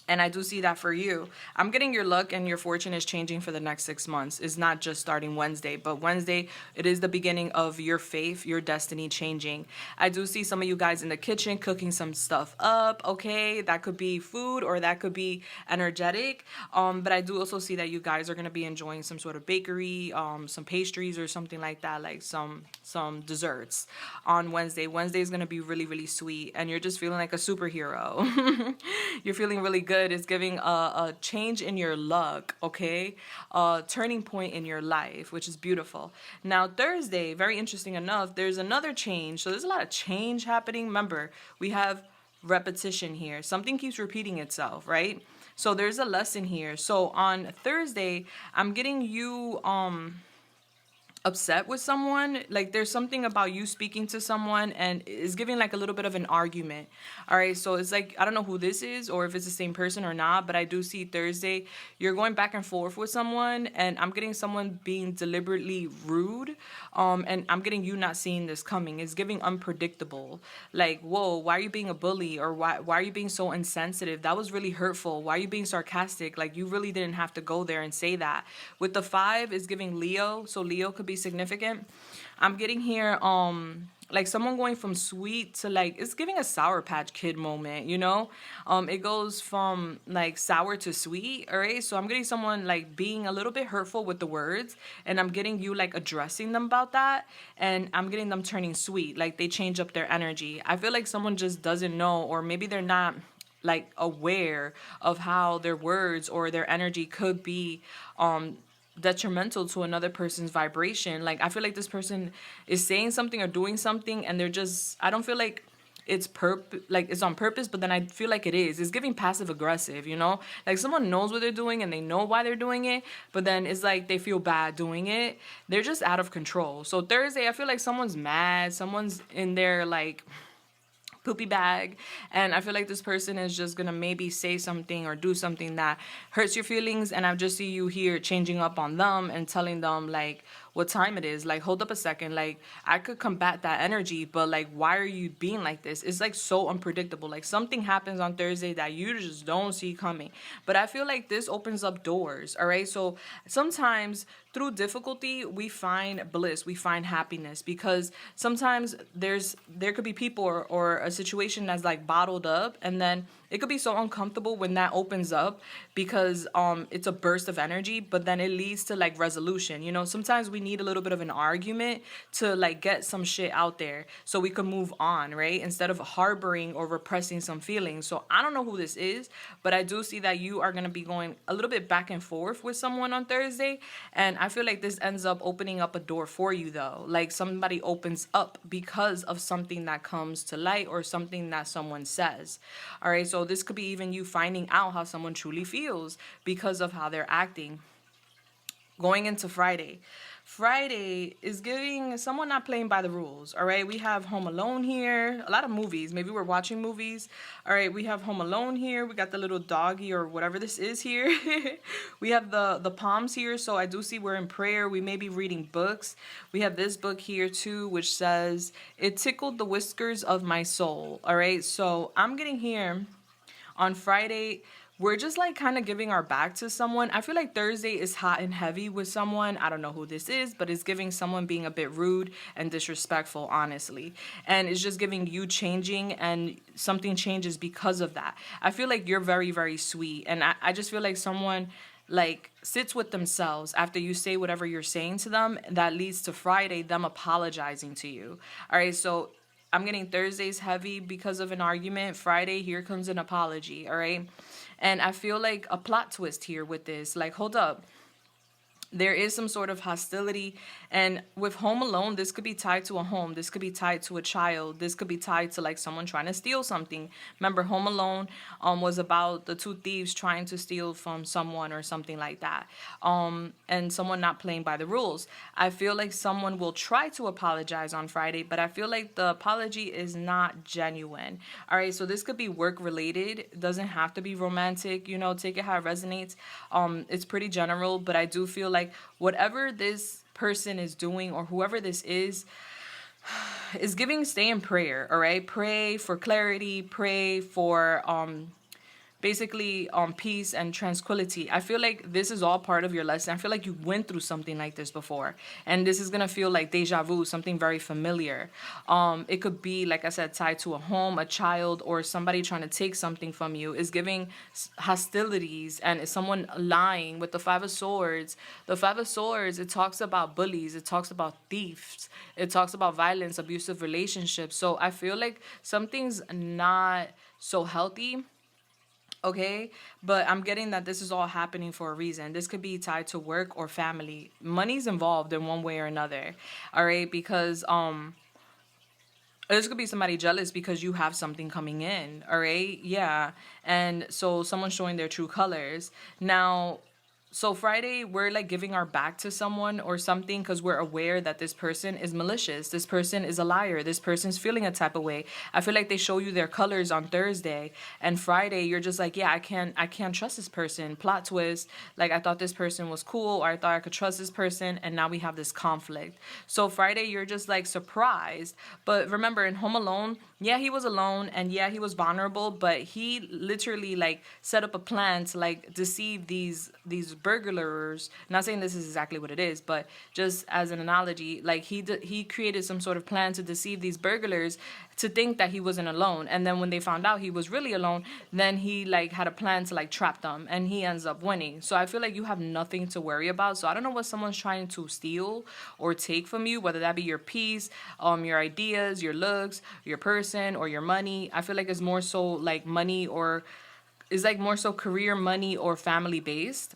S1: And I do see that for you. I'm getting your luck and your fortune is changing for the next 6 months. It's not just starting Wednesday, but Wednesday, it is the beginning of your faith, your destiny changing. I do see some of you guys in the kitchen cooking some stuff up, okay? That could be food or that could be energetic. But I do also see that you guys are going to be enjoying some sort of bakery, some pastries or something like that, like some desserts on Wednesday. Wednesday is going to be really, really sweet, and you're just feeling like a superhero. You're feeling really good. It's giving a change in your luck, okay? A turning point in your life, which is beautiful. Now, Thursday, very interesting enough, there's another change. So there's a lot of change happening. Remember, we have repetition here. Something keeps repeating itself, right? So there's a lesson here. So on Thursday, I'm getting you upset with someone. Like there's something about you speaking to someone and it's giving like a little bit of an argument. All right, so it's like, I don't know who this is or if it's the same person or not, but I do see Thursday you're going back and forth with someone, and I'm getting someone being deliberately rude, and I'm getting you not seeing this coming. It's giving unpredictable. Like, whoa, why are you being a bully? Or why are you being so insensitive? That was really hurtful. Why are you being sarcastic? Like, you really didn't have to go there and say that. With the 5 is giving Leo, so Leo could be significant. I'm getting here like someone going from sweet to like, it's giving a Sour Patch Kid moment, you know? It goes from like sour to sweet, all right? So I'm getting someone like being a little bit hurtful with the words, and I'm getting you like addressing them about that, and I'm getting them turning sweet, like they change up their energy. I feel like someone just doesn't know, or maybe they're not like aware of how their words or their energy could be detrimental to another person's vibration. Like, I feel like this person is saying something or doing something, and they're just, I don't feel like it's like it's on purpose, but then I feel like it is. It's giving passive aggressive, you know? Like someone knows what they're doing and they know why they're doing it, but then it's like they feel bad doing it. They're just out of control. So Thursday, I feel like someone's mad, someone's in their like poopy bag, and I feel like this person is just gonna maybe say something or do something that hurts your feelings, and I just see you here changing up on them and telling them like what time it is. Like, hold up a second, like I could combat that energy, but like why are you being like this? It's like so unpredictable. Like something happens on Thursday that you just don't see coming, but I feel like this opens up doors. All right, so sometimes through difficulty we find bliss, we find happiness, because sometimes there could be people or a situation that's like bottled up, and then it could be so uncomfortable when that opens up, because it's a burst of energy, but then it leads to like resolution. You know, sometimes we need a little bit of an argument to like get some shit out there so we can move on, right? Instead of harboring or repressing some feelings. So I don't know who this is, but I do see that you are going to be going a little bit back and forth with someone on Thursday, and I feel like this ends up opening up a door for you though. Like somebody opens up because of something that comes to light or something that someone says. All right, so this could be even you finding out how someone truly feels because of how they're acting. Going into Friday. Friday is giving someone not playing by the rules, all right? We have Home Alone here, a lot of movies. Maybe we're watching movies. All right, we have Home Alone here. We got the little doggy or whatever this is here. We have the palms here, so I do see we're in prayer. We may be reading books. We have this book here too, which says, "It tickled the whiskers of my soul," all right? So I'm getting here on Friday, we're just like kind of giving our back to someone. I feel like Thursday is hot and heavy with someone. I don't know who this is, but it's giving someone being a bit rude and disrespectful, honestly. And it's just giving you changing, and something changes because of that. I feel like you're very, very sweet. And I just feel like someone like sits with themselves after you say whatever you're saying to them, that leads to Friday them apologizing to you. All right, so I'm getting Thursday's heavy because of an argument. Friday, here comes an apology. All right. And I feel like a plot twist here with this. Like, hold up. There is some sort of hostility. And with Home Alone, this could be tied to a home. This could be tied to a child. This could be tied to like someone trying to steal something. Remember, Home Alone was about the two thieves trying to steal from someone or something like that. And someone not playing by the rules. I feel like someone will try to apologize on Friday, but I feel like the apology is not genuine. All right, so this could be work related. It doesn't have to be romantic. You know, take it how it resonates. It's pretty general, but I do feel like whatever this person is doing or whoever this is giving, stay in prayer. All right, pray for clarity, pray for basically peace and tranquility. I feel like this is all part of your lesson. I feel like you went through something like this before, and this is gonna feel like deja vu, something very familiar. It could be, like I said, tied to a home, a child, or somebody trying to take something from you. Is giving hostilities, and is someone lying. With the Five of Swords, the Five of Swords, it talks about bullies, it talks about thieves, it talks about violence, abusive relationships. So I feel like something's not so healthy. Okay, but I'm getting that this is all happening for a reason. This could be tied to work or family. Money's involved in one way or another. All right, because this could be somebody jealous because you have something coming in. All right, yeah, and so someone's showing their true colors now. So Friday, we're like giving our back to someone or something because we're aware that this person is malicious. This person is a liar. This person's feeling a type of way. I feel like they show you their colors on Thursday, and Friday you're just like, yeah, I can't trust this person. Plot twist. Like, I thought this person was cool, or I thought I could trust this person, and now we have this conflict. So Friday, you're just like surprised. But remember, in Home Alone, yeah, he was alone, and yeah, he was vulnerable, but he literally like set up a plan to like deceive these burglars. Not saying this is exactly what it is, but just as an analogy, like he created some sort of plan to deceive these burglars to think that he wasn't alone, and then when they found out he was really alone, then he like had a plan to like trap them, and he ends up winning. So I feel like you have nothing to worry about. So I don't know what someone's trying to steal or take from you, whether that be your peace, your ideas, your looks, your person, or your money. I feel like it's more so like money, or is like more so career, money, or family based.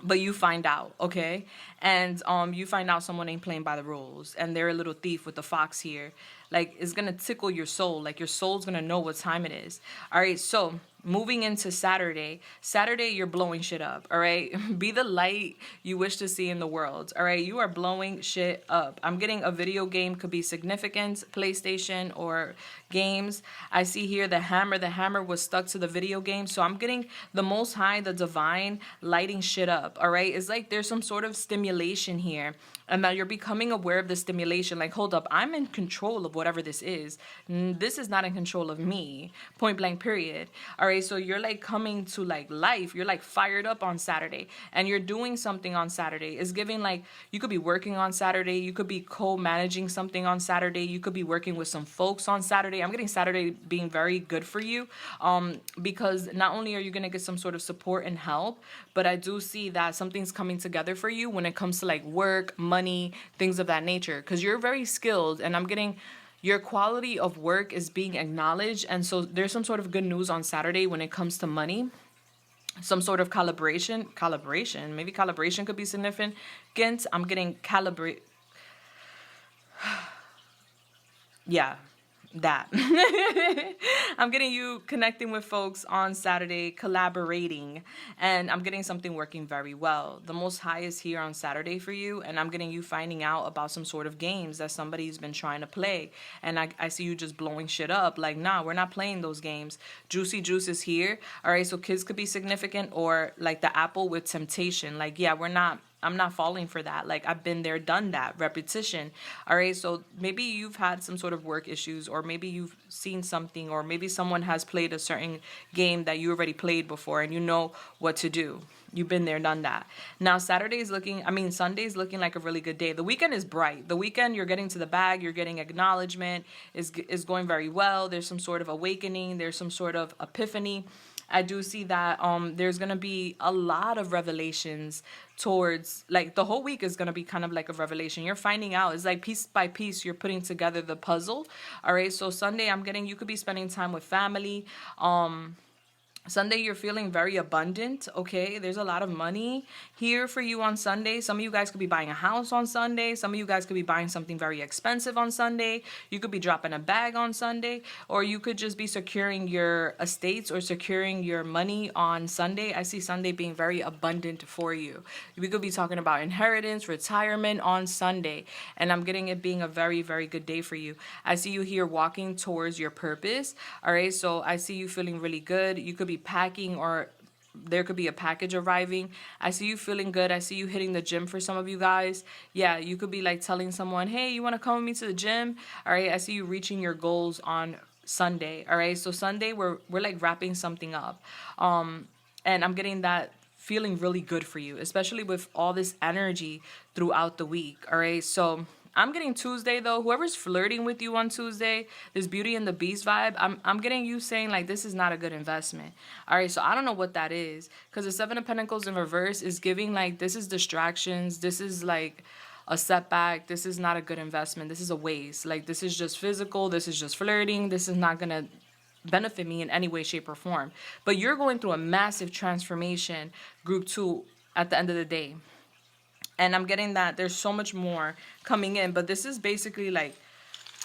S1: But you find out, okay? And you find out someone ain't playing by the rules, and they're a little thief with the fox here. Like, it's gonna tickle your soul. Like, your soul's gonna know what time it is. All right, so moving into Saturday. Saturday, you're blowing shit up, all right? Be the light you wish to see in the world, all right? You are blowing shit up. I'm getting a video game, could be significant, PlayStation or games. I see here the hammer. The hammer was stuck to the video game. So I'm getting the Most High, the divine, lighting shit up, all right? It's like there's some sort of stimulation here, and that you're becoming aware of the stimulation. Like, hold up, I'm in control of whatever this is. This is not in control of me. Point blank, period. All right, so you're like coming to like life. You're like fired up on Saturday, and you're doing something on Saturday. It's giving like you could be working on Saturday. You could be co-managing something on Saturday. You could be working with some folks on Saturday. I'm getting Saturday being very good for you, because not only are you gonna get some sort of support and help, but I do see that something's coming together for you when it comes to like work, money, things of that nature, because you're very skilled, and I'm getting your quality of work is being acknowledged. And so there's some sort of good news on Saturday when it comes to money. Some sort of calibration. Maybe calibration could be significant. I'm getting calibrate. Yeah, that. I'm getting you connecting with folks on Saturday, collaborating, and I'm getting something working very well. The Most High is here on Saturday for you, and I'm getting you finding out about some sort of games that somebody's been trying to play, and I see you just blowing shit up. Like, nah, we're not playing those games. Juicy Juice is here. All right, so kids could be significant, or like the apple with temptation. Like, yeah, we're not I'm not falling for that. Like, I've been there, done that, repetition. All right. So maybe you've had some sort of work issues, or maybe you've seen something, or maybe someone has played a certain game that you already played before and you know what to do. You've been there, done that. Now, Sunday's looking like a really good day. The weekend is bright. The weekend, you're getting to the bag, you're getting acknowledgement, is going very well. There's some sort of awakening, there's some sort of epiphany. I do see that there's going to be a lot of revelations towards, like, the whole week is going to be kind of like a revelation. You're finding out. It's like piece by piece, you're putting together the puzzle. All right. So Sunday, you could be spending time with family. Sunday, you're feeling very abundant, okay? There's a lot of money here for you on Sunday. Some of you guys could be buying a house on Sunday. Some of you guys could be buying something very expensive on Sunday. You could be dropping a bag on Sunday. Or you could just be securing your estates or securing your money on Sunday. I see Sunday being very abundant for you. We could be talking about inheritance, retirement on Sunday. And I'm getting it being a very, very good day for you. I see you here walking towards your purpose, all right? So I see you feeling really good. You could be packing, or there could be a package arriving. I see you feeling good. I see you hitting the gym for some of you guys. Yeah, you could be like telling someone, hey, you want to come with me to the gym? All right, I see you reaching your goals on Sunday. All right, so Sunday we're like wrapping something up. And I'm getting that feeling really good for you, especially with all this energy throughout the week. All right, so I'm getting Tuesday, though. Whoever's flirting with you on Tuesday, this Beauty and the Beast vibe, I'm getting you saying, like, this is not a good investment. All right, so I don't know what that is, because the Seven of Pentacles in reverse is giving, like, this is distractions. This is, like, a setback. This is not a good investment. This is a waste. Like, this is just physical. This is just flirting. This is not going to benefit me in any way, shape, or form. But you're going through a massive transformation, group 2, at the end of the day. And I'm getting that there's so much more coming in, but this is basically like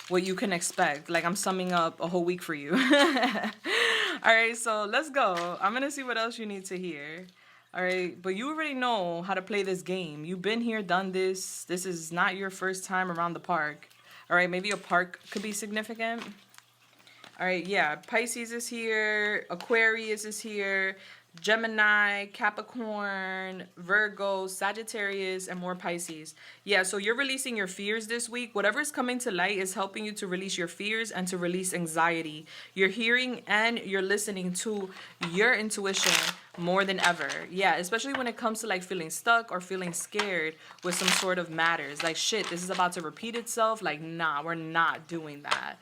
S1: what you can expect. Like, I'm summing up a whole week for you. All right, so let's go. I'm going to see what else you need to hear. All right, but you already know how to play this game. You've been here, done this. This is not your first time around the park. All right, maybe a park could be significant. All right, yeah, Pisces is here. Aquarius is here. Gemini, Capricorn, Virgo, Sagittarius, and more Pisces. Yeah, so you're releasing your fears this week. Whatever's coming to light is helping you to release your fears and to release anxiety. You're hearing and you're listening to your intuition more than ever. Yeah, especially when it comes to like feeling stuck or feeling scared with some sort of matters. Like, shit, this is about to repeat itself. Like, nah, we're not doing that.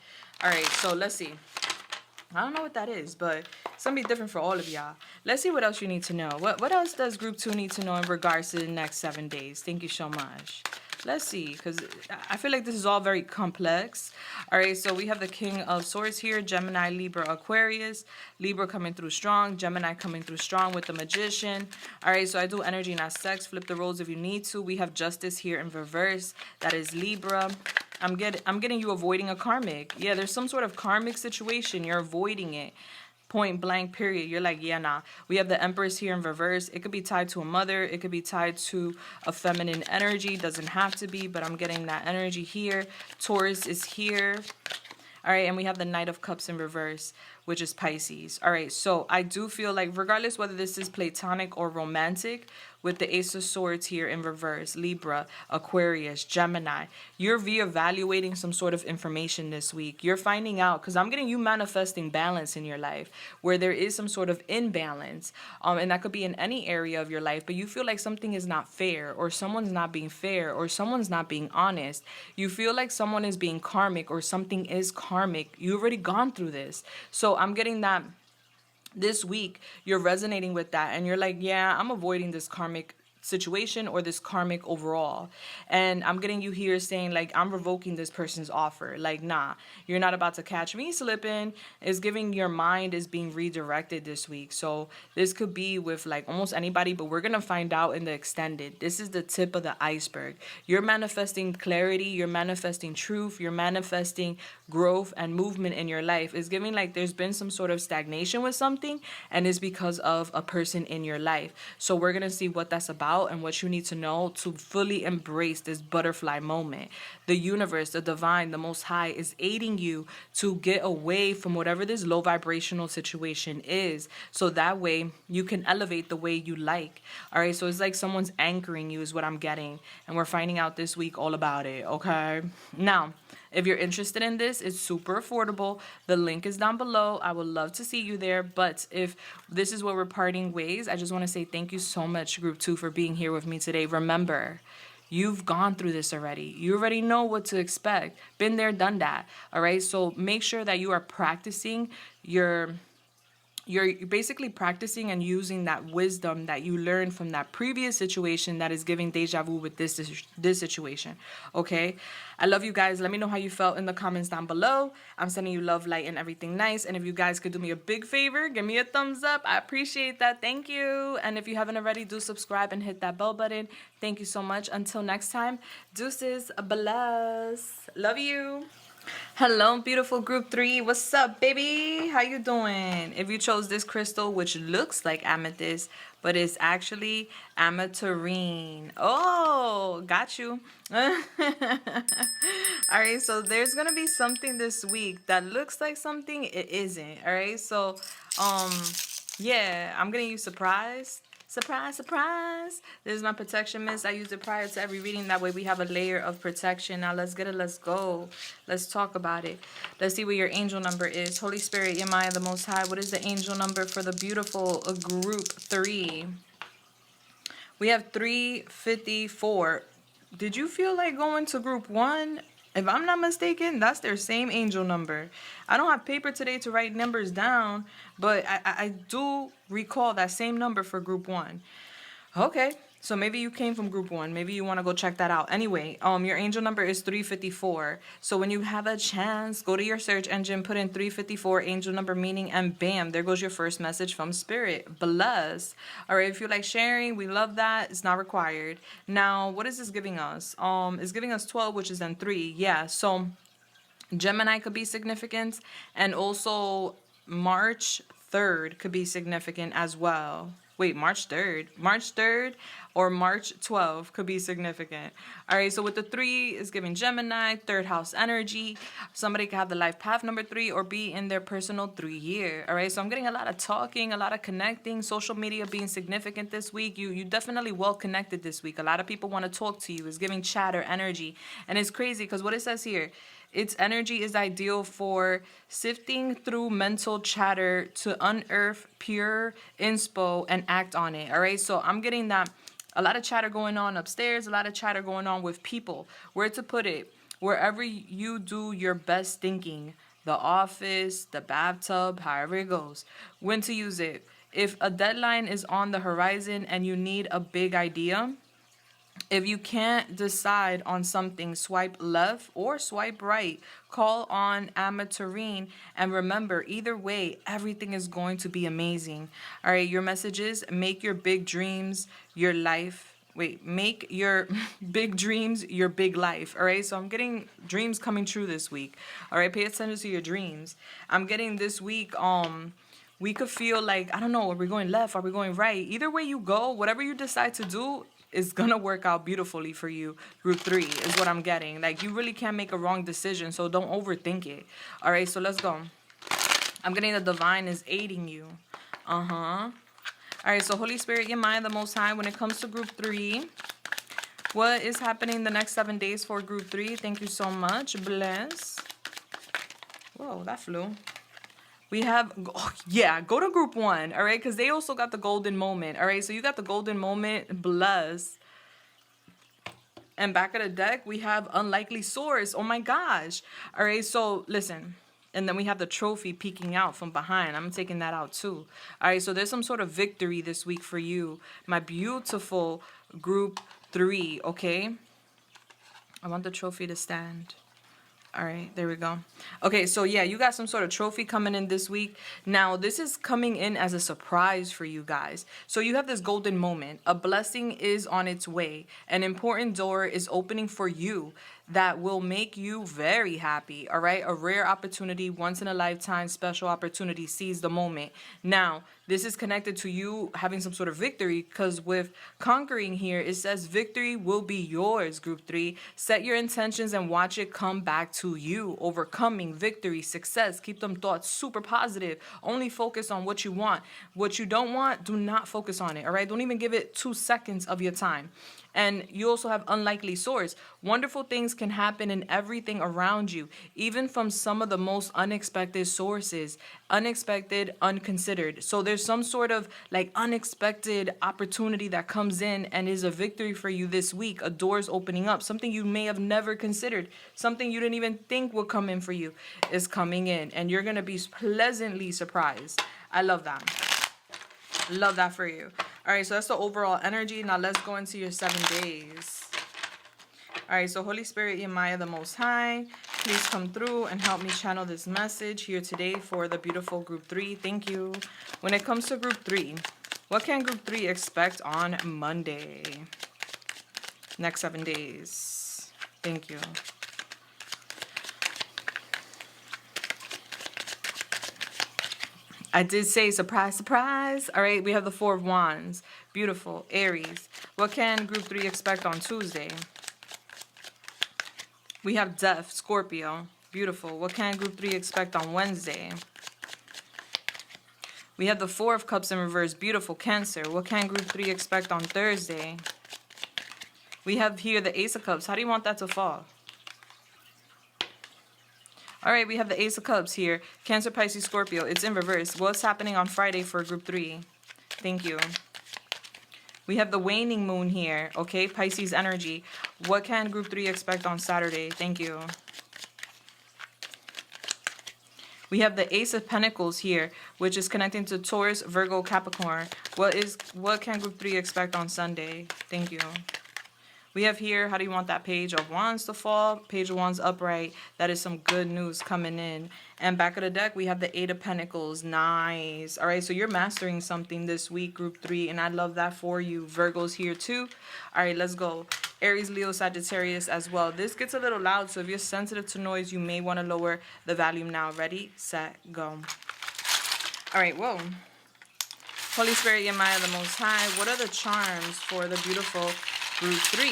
S1: All right, so let's see. I don't know what that is, but it's going to be different for all of y'all. Let's see what else you need to know. What else does Group 2 need to know in regards to the next 7 days? Thank you so much. Let's see, because I feel like this is all very complex. All right, so we have the King of Swords here, Gemini, Libra, Aquarius. Libra coming through strong, Gemini coming through strong with the Magician. All right, so I do energy, not sex. Flip the roles if you need to. We have Justice here in reverse. That is Libra. I'm getting you avoiding a karmic. Yeah, there's some sort of karmic situation. You're avoiding it. Point blank, period. You're like, yeah, nah. We have the Empress here in reverse. It could be tied to a mother. It could be tied to a feminine energy. Doesn't have to be, but I'm getting that energy here. Taurus is here. All right, and we have the Knight of Cups in reverse, which is Pisces. All right, so I do feel like regardless whether this is platonic or romantic, with the Ace of Swords here in reverse, Libra, Aquarius, Gemini, you're reevaluating some sort of information this week. You're finding out, because I'm getting you manifesting balance in your life where there is some sort of imbalance. And that could be in any area of your life, but you feel like something is not fair, or someone's not being fair, or someone's not being honest. You feel like someone is being karmic, or something is karmic. You've already gone through this. So I'm getting that this week you're resonating with that, and you're like, yeah, I'm avoiding this karmic situation or this karmic overall. And I'm getting you here saying, like, I'm revoking this person's offer. Like, nah, you're not about to catch me slipping. It's giving your mind is being redirected this week. So this could be with like almost anybody, but we're gonna find out in the extended. This is the tip of the iceberg. You're manifesting clarity, you're manifesting truth, you're manifesting growth and movement in your life. It's giving like there's been some sort of stagnation with something, and it's because of a person in your life. So we're gonna see what that's about. out and what you need to know to fully embrace this butterfly moment. The universe, the divine, the most high is aiding you to get away from whatever this low vibrational situation is. So that way you can elevate the way you like. All right. So it's like someone's anchoring you is what I'm getting. And we're finding out this week all about it. Okay. Now, if you're interested in this, it's super affordable. The link is down below. I would love to see you there. But if this is where we're parting ways, I just want to say thank you so much, Group 2, for being here with me today. Remember, you've gone through this already. You already know what to expect. Been there, done that. All right. So make sure that you are practicing you're basically practicing and using that wisdom that you learned from that previous situation that is giving deja vu with this situation. Okay. I love you guys. Let me know how you felt in the comments down below. I'm sending you love, light, and everything nice. And if you guys could do me a big favor, give me a thumbs up. I appreciate that. Thank you. And if you haven't already, do subscribe and hit that bell button. Thank you so much. Until next time, deuces, bless. Love you. Hello, beautiful Group 3. What's up, baby? How you doing? If you chose this crystal, which looks like amethyst, but it's actually ametarine. Oh, got you. All right, so there's gonna be something this week that looks like something it isn't. All right, so yeah, I'm getting you surprised. Surprise, surprise. This is my protection mist. I use it prior to every reading. That way we have a layer of protection. Now let's get it. Let's go. Let's talk about it. Let's see what your angel number is. Holy Spirit, Yemaya, the Most High. What is the angel number for the beautiful Group 3? We have 354. Did you feel like going to Group 1? If I'm not mistaken, that's their same angel number. I don't have paper today to write numbers down, but I do recall that same number for Group 1. Okay, so maybe you came from Group 1. Maybe you want to go check that out. Anyway, your angel number is 354. So when you have a chance, go to your search engine, put in 354 angel number meaning, and bam, there goes your first message from Spirit. Bless. All right, if you like sharing, we love that. It's not required. Now, what is this giving us? It's giving us 12, which is then 3. Yeah, so Gemini could be significant, and also March 3rd could be significant as well. Wait, March 3rd. March 3rd or March 12th could be significant. All right, so with the 3 is giving Gemini, 3rd house energy. Somebody could have the life path number 3 or be in their personal 3 year. All right, so I'm getting a lot of talking, a lot of connecting, social media being significant this week. You definitely well connected this week. A lot of people want to talk to you. It's giving chatter energy. And it's crazy because what it says here, its energy is ideal for sifting through mental chatter to unearth pure inspo and act on it. All right, so I'm getting that a lot of chatter going on upstairs, a lot of chatter going on with people. Where to put it? Wherever you do your best thinking, the office, the bathtub, however it goes. When to use it? If a deadline is on the horizon and you need a big idea, if you can't decide on something, swipe left or swipe right. Call on ametarine. And remember, either way, everything is going to be amazing. All right, your messages, make your big dreams your life. Wait, make your big dreams your big life. All right, so I'm getting dreams coming true this week. All right, pay attention to your dreams. I'm getting this week, we could feel like, I don't know, are we going left? Are we going right? Either way you go, whatever you decide to do, is gonna work out beautifully for you. Group 3 is what I'm getting. Like, you really can't make a wrong decision, so don't overthink it. All right, so let's go. I'm getting the divine is aiding you. All right, so Holy Spirit, Yemaya, the Most High, when it comes to Group 3, what is happening the next 7 days for Group 3? Thank you so much. Bless. Whoa, that flew. We have, oh, yeah, go to Group 1, all right? Because they also got the golden moment, all right? So you got the golden moment, bless. And back of the deck, we have unlikely source. Oh, my gosh. All right, so listen. And then we have the trophy peeking out from behind. I'm taking that out, too. All right, so there's some sort of victory this week for you. My beautiful Group 3, okay? I want the trophy to stand. All right, there we go. Okay, so yeah, you got some sort of trophy coming in this week. Now, this is coming in as a surprise for you guys. So you have this golden moment. A blessing is on its way. An important door is opening for you that will make you very happy, all right? A rare opportunity, once in a lifetime, special opportunity. Seize the moment. Now, this is connected to you having some sort of victory, because with conquering here, it says victory will be yours, group 3. Set your intentions and watch it come back to you. Overcoming, victory, success. Keep them thoughts super positive. Only focus on what you want. What you don't want, do not focus on it, all right? Don't even give it 2 seconds of your time. And you also have unlikely source. Wonderful things can happen in everything around you, even from some of the most unexpected sources. Unexpected, unconsidered. So there's some sort of like unexpected opportunity that comes in and is a victory for you this week. A door's opening up. Something you may have never considered. Something you didn't even think would come in for you is coming in. And you're going to be pleasantly surprised. I love that. Love that for you. All right, so that's the overall energy. Now let's go into your 7 days. All right, so Holy Spirit, Yemaya the Most High, please come through and help me channel this message here today for the beautiful group 3. Thank you. When it comes to group 3, what can group 3 expect on Monday? Next 7 days. Thank you. I did say surprise, surprise. All right, we have the 4 of Wands. Beautiful. Aries. What can group 3 expect on Tuesday? We have Death. Scorpio. Beautiful. What can group 3 expect on Wednesday? We have the 4 of Cups in reverse. Beautiful. Cancer. What can group 3 expect on Thursday? We have here the Ace of Cups. How do you want that to fall? All right, we have the Ace of Cups here. Cancer, Pisces, Scorpio. It's in reverse. What's happening on Friday for group 3? Thank you. We have the waning moon here. Okay, Pisces energy. What can group 3 expect on Saturday? Thank you. We have the Ace of Pentacles here, which is connecting to Taurus, Virgo, Capricorn. What can group 3 expect on Sunday? Thank you. We have here, how do you want that Page of Wands to fall? Page of Wands upright. That is some good news coming in. And back of the deck, we have the 8 of Pentacles. Nice. All right, so you're mastering something this week, group 3, and I love that for you. Virgo's here too. All right, let's go. Aries, Leo, Sagittarius as well. This gets a little loud, so if you're sensitive to noise, you may want to lower the volume now. Ready, set, go. All right, whoa. Holy Spirit, Yemaya the Most High. What are the charms for the beautiful group 3?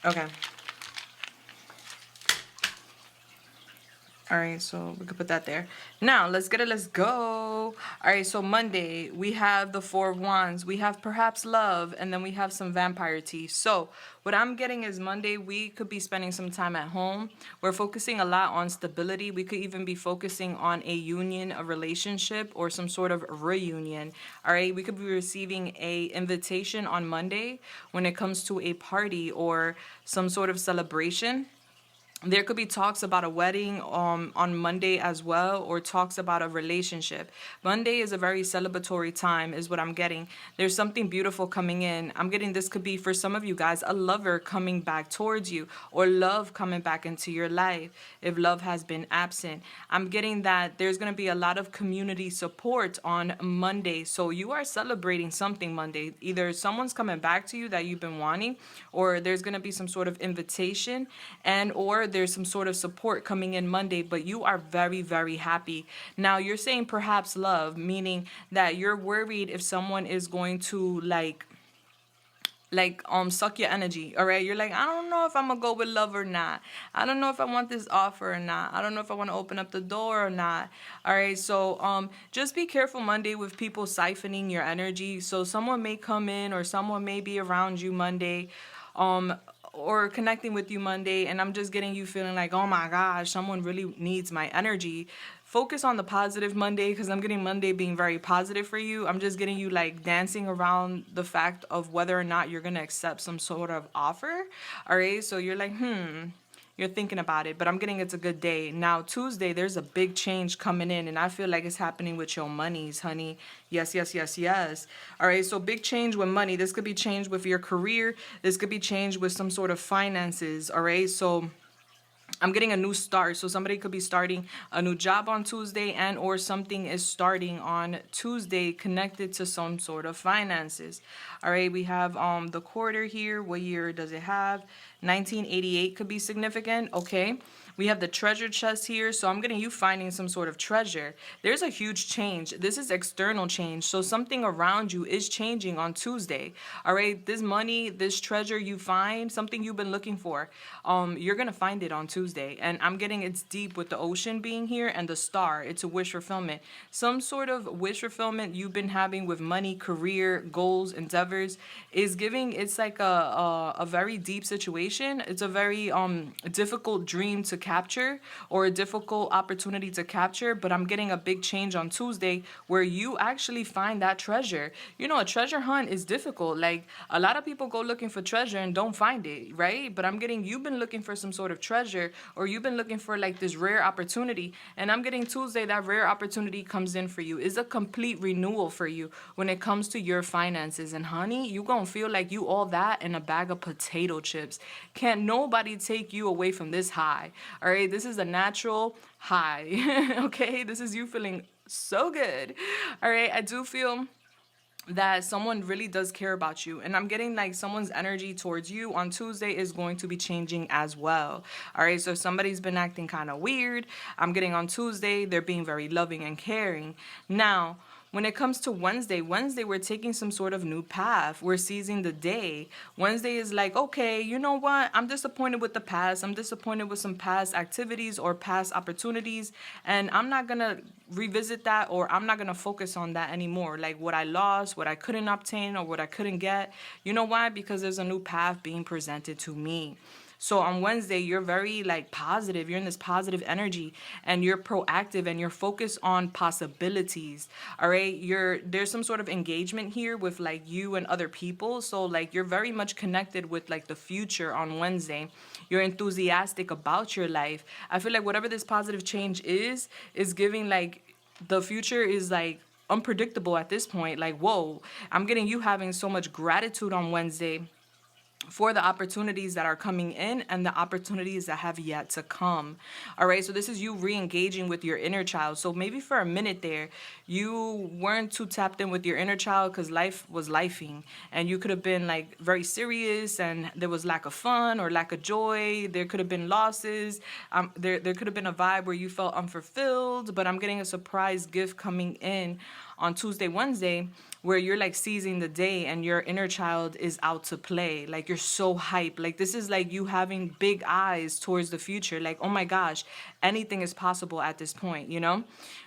S1: Okay. All right, so we could put that there. Now, let's get it. Let's go. All right, so Monday, we have the 4 of Wands. We have perhaps love, and then we have some vampire tea. So what I'm getting is Monday, we could be spending some time at home. We're focusing a lot on stability. We could even be focusing on a union, a relationship, or some sort of reunion. All right, we could be receiving a invitation on Monday when it comes to a party or some sort of celebration. There could be talks about a wedding on Monday as well, or talks about a relationship. Monday is a very celebratory time is what I'm getting. There's something beautiful coming in. I'm getting this could be for some of you guys, a lover coming back towards you, or love coming back into your life if love has been absent. I'm getting that there's going to be a lot of community support on Monday. So you are celebrating something Monday. Either someone's coming back to you that you've been wanting, or there's going to be some sort of invitation, and or there's some sort of support coming in Monday, but you are very, very happy. Now, you're saying perhaps love, meaning that you're worried if someone is going to suck your energy. All right, you're like, I don't know if I'm gonna go with love or not. I don't know if I want this offer or not. I don't know if I want to open up the door or not. All right, so just be careful Monday with people siphoning your energy. So someone may come in, or someone may be around you Monday, or connecting with you Monday, and I'm just getting you feeling like, oh my gosh, someone really needs my energy. Focus on the positive Monday, because I'm getting Monday being very positive for you. I'm just getting you like dancing around the fact of whether or not you're going to accept some sort of offer. All right, so you're like, You're thinking about it, but I'm getting it's a good day. Now, Tuesday, there's a big change coming in, and I feel like it's happening with your monies, honey. Yes, yes, yes, yes. All right, so big change with money. This could be change with your career. This could be change with some sort of finances, all right? So I'm getting a new start. So somebody could be starting a new job on Tuesday, and or something is starting on Tuesday connected to some sort of finances. All right, we have the quarter here. What year does it have? 1988 could be significant. Okay. We have the treasure chest here. So I'm getting you finding some sort of treasure. There's a huge change. This is external change. So something around you is changing on Tuesday. All right. This money, this treasure you find, something you've been looking for, you're going to find it on Tuesday. And I'm getting it's deep with the ocean being here and the star. It's a wish fulfillment. Some sort of wish fulfillment you've been having with money, career, goals, endeavors is giving. It's like a very deep situation. It's a very difficult dream to capture, or a difficult opportunity to capture, but I'm getting a big change on Tuesday where you actually find that treasure. You know, a treasure hunt is difficult. Like, a lot of people go looking for treasure and don't find it, right? But I'm getting you've been looking for some sort of treasure, or you've been looking for like this rare opportunity, and I'm getting Tuesday that rare opportunity comes in for you. Is a complete renewal for you when it comes to your finances. And honey, you gonna feel like you all that in a bag of potato chips. Can't nobody take you away from this high. All right, this is a natural high. Okay, this is you feeling so good. All right, I do feel that someone really does care about you, and I'm getting like someone's energy towards you on Tuesday is going to be changing as well. All right, so if somebody's been acting kind of weird, I'm getting on Tuesday they're being very loving and caring. Now, when it comes to Wednesday, we're taking some sort of new path. We're seizing the day. Wednesday is like, okay, you know what? I'm disappointed with the past. I'm disappointed with some past activities or past opportunities. And I'm not going to revisit that, or I'm not going to focus on that anymore. Like what I lost, what I couldn't obtain, or what I couldn't get. You know why? Because there's a new path being presented to me. So on Wednesday, you're very like positive. You're in this positive energy, and you're proactive, and you're focused on possibilities. All right. There's some sort of engagement here with like you and other people. So like you're very much connected with like the future on Wednesday. You're enthusiastic about your life. I feel like whatever this positive change is giving like the future is like unpredictable at this point. Like, whoa, I'm getting you having so much gratitude on Wednesday for the opportunities that are coming in and the opportunities that have yet to come. All right, so this is you re-engaging with your inner child. So maybe for a minute there, you weren't too tapped in with your inner child because life was lifing, and you could have been like very serious, and there was lack of fun or lack of joy. There could have been losses. There could have been a vibe where you felt unfulfilled, but I'm getting a surprise gift coming in on Tuesday, Wednesday, where you're like seizing the day and your inner child is out to play. Like you're so hyped. Like this is like you having big eyes towards the future. Like, oh my gosh, anything is possible at this point, you know?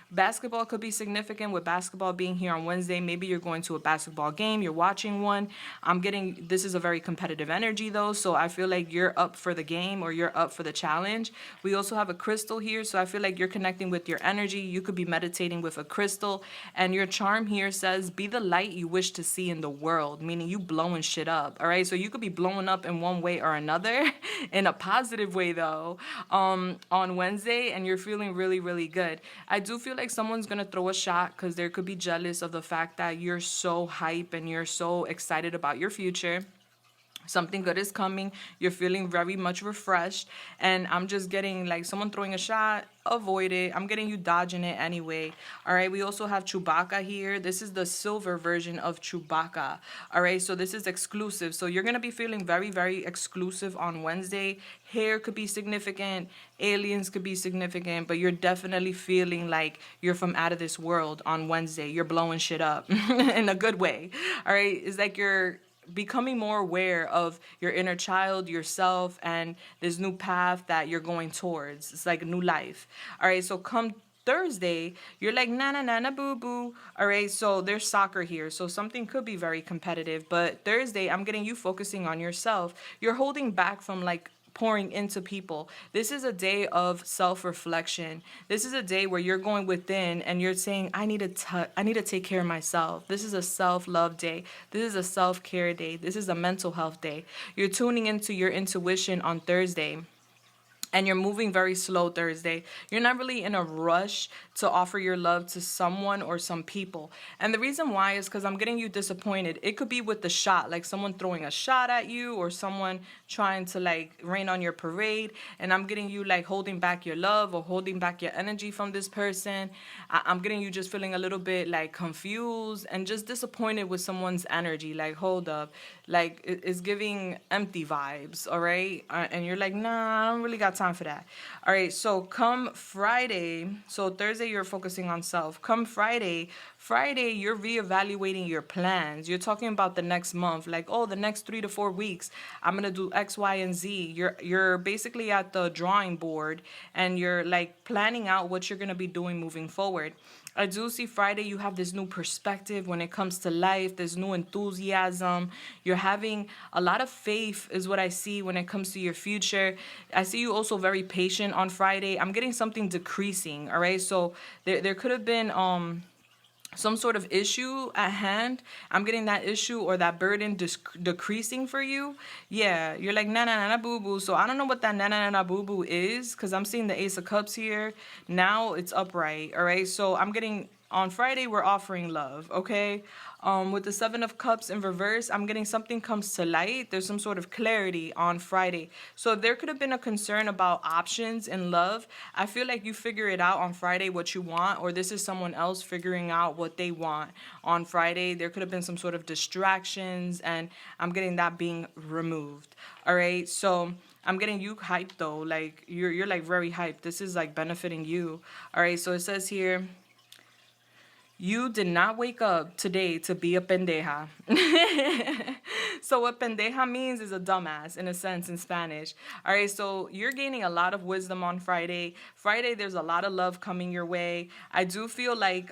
S1: Basketball could be significant with basketball being here on Wednesday. Maybe you're going to a basketball game, you're watching one. I'm getting, this is a very competitive energy though, so I feel like you're up for the game or you're up for the challenge. We also have a crystal here, so I feel like you're connecting with your energy. You could be meditating with a crystal, and your charm here says, be the light you wish to see in the world, meaning you blowing shit up, all right? So you could be blowing up in one way or another, in a positive way though, on Wednesday, and you're feeling really, really good. I do feel like someone's gonna throw a shot because they could be jealous of the fact that you're so hype and you're so excited about your future. Something good is coming. You're feeling very much refreshed. And I'm just getting like someone throwing a shot. Avoid it. I'm getting you dodging it anyway. All right. We also have Chewbacca here. This is the silver version of Chewbacca. All right. So this is exclusive. So you're going to be feeling very, very exclusive on Wednesday. Hair could be significant. Aliens could be significant. But you're definitely feeling like you're from out of this world on Wednesday. You're blowing shit up in a good way. All right. It's like you're becoming more aware of your inner child, yourself, and this new path that you're going towards. It's like a new life. All right, so come Thursday, you're like, na na na na boo boo. All right, so there's soccer here. So something could be very competitive. But Thursday, I'm getting you focusing on yourself. You're holding back from like pouring into people. This is a day of self-reflection. This is a day where you're going within and you're saying, I need to take care of myself. This is a self-love day. This is a self-care day. This is a mental health day. You're tuning into your intuition on Thursday. and you're moving very slow Thursday. You're not really in a rush to offer your love to someone or some people. And the reason why is because I'm getting you disappointed. It could be with the shot, like someone throwing a shot at you or someone trying to like rain on your parade. And I'm getting you like holding back your love or holding back your energy from this person. I'm getting you just feeling a little bit like confused and just disappointed with someone's energy. Like, hold up. Like, it's giving empty vibes, all right? And you're like, nah, I don't really got time for that. All right, so come Friday, so Thursday you're focusing on self. Come Friday you're reevaluating your plans. You're talking about the next month, like, oh, the next 3 to 4 weeks, I'm gonna do X, Y, and Z. You're basically at the drawing board and you're like planning out what you're gonna be doing moving forward. I do see Friday you have this new perspective when it comes to life, this new enthusiasm. You're having a lot of faith is what I see when it comes to your future. I see you also very patient on Friday. I'm getting something decreasing, all right? So there could have been some sort of issue at hand. I'm getting that issue or that burden decreasing for you. Yeah, you're like, na na na na boo boo. So I don't know what that na na na na boo boo is because I'm seeing the Ace of Cups here. Now it's upright, all right? So I'm getting, on Friday, we're offering love, okay? With the Seven of Cups in reverse, I'm getting something comes to light. There's some sort of clarity on Friday. So there could have been a concern about options in love. I feel like you figure it out on Friday what you want, or this is someone else figuring out what they want on Friday. There could have been some sort of distractions, and I'm getting that being removed. All right, so I'm getting you hyped though. Like you're like very hyped. This is like benefiting you. All right, so it says here, you did not wake up today to be a pendeja. So what pendeja means is a dumbass in a sense in Spanish. All right, so you're gaining a lot of wisdom on Friday. Friday, there's a lot of love coming your way. I do feel like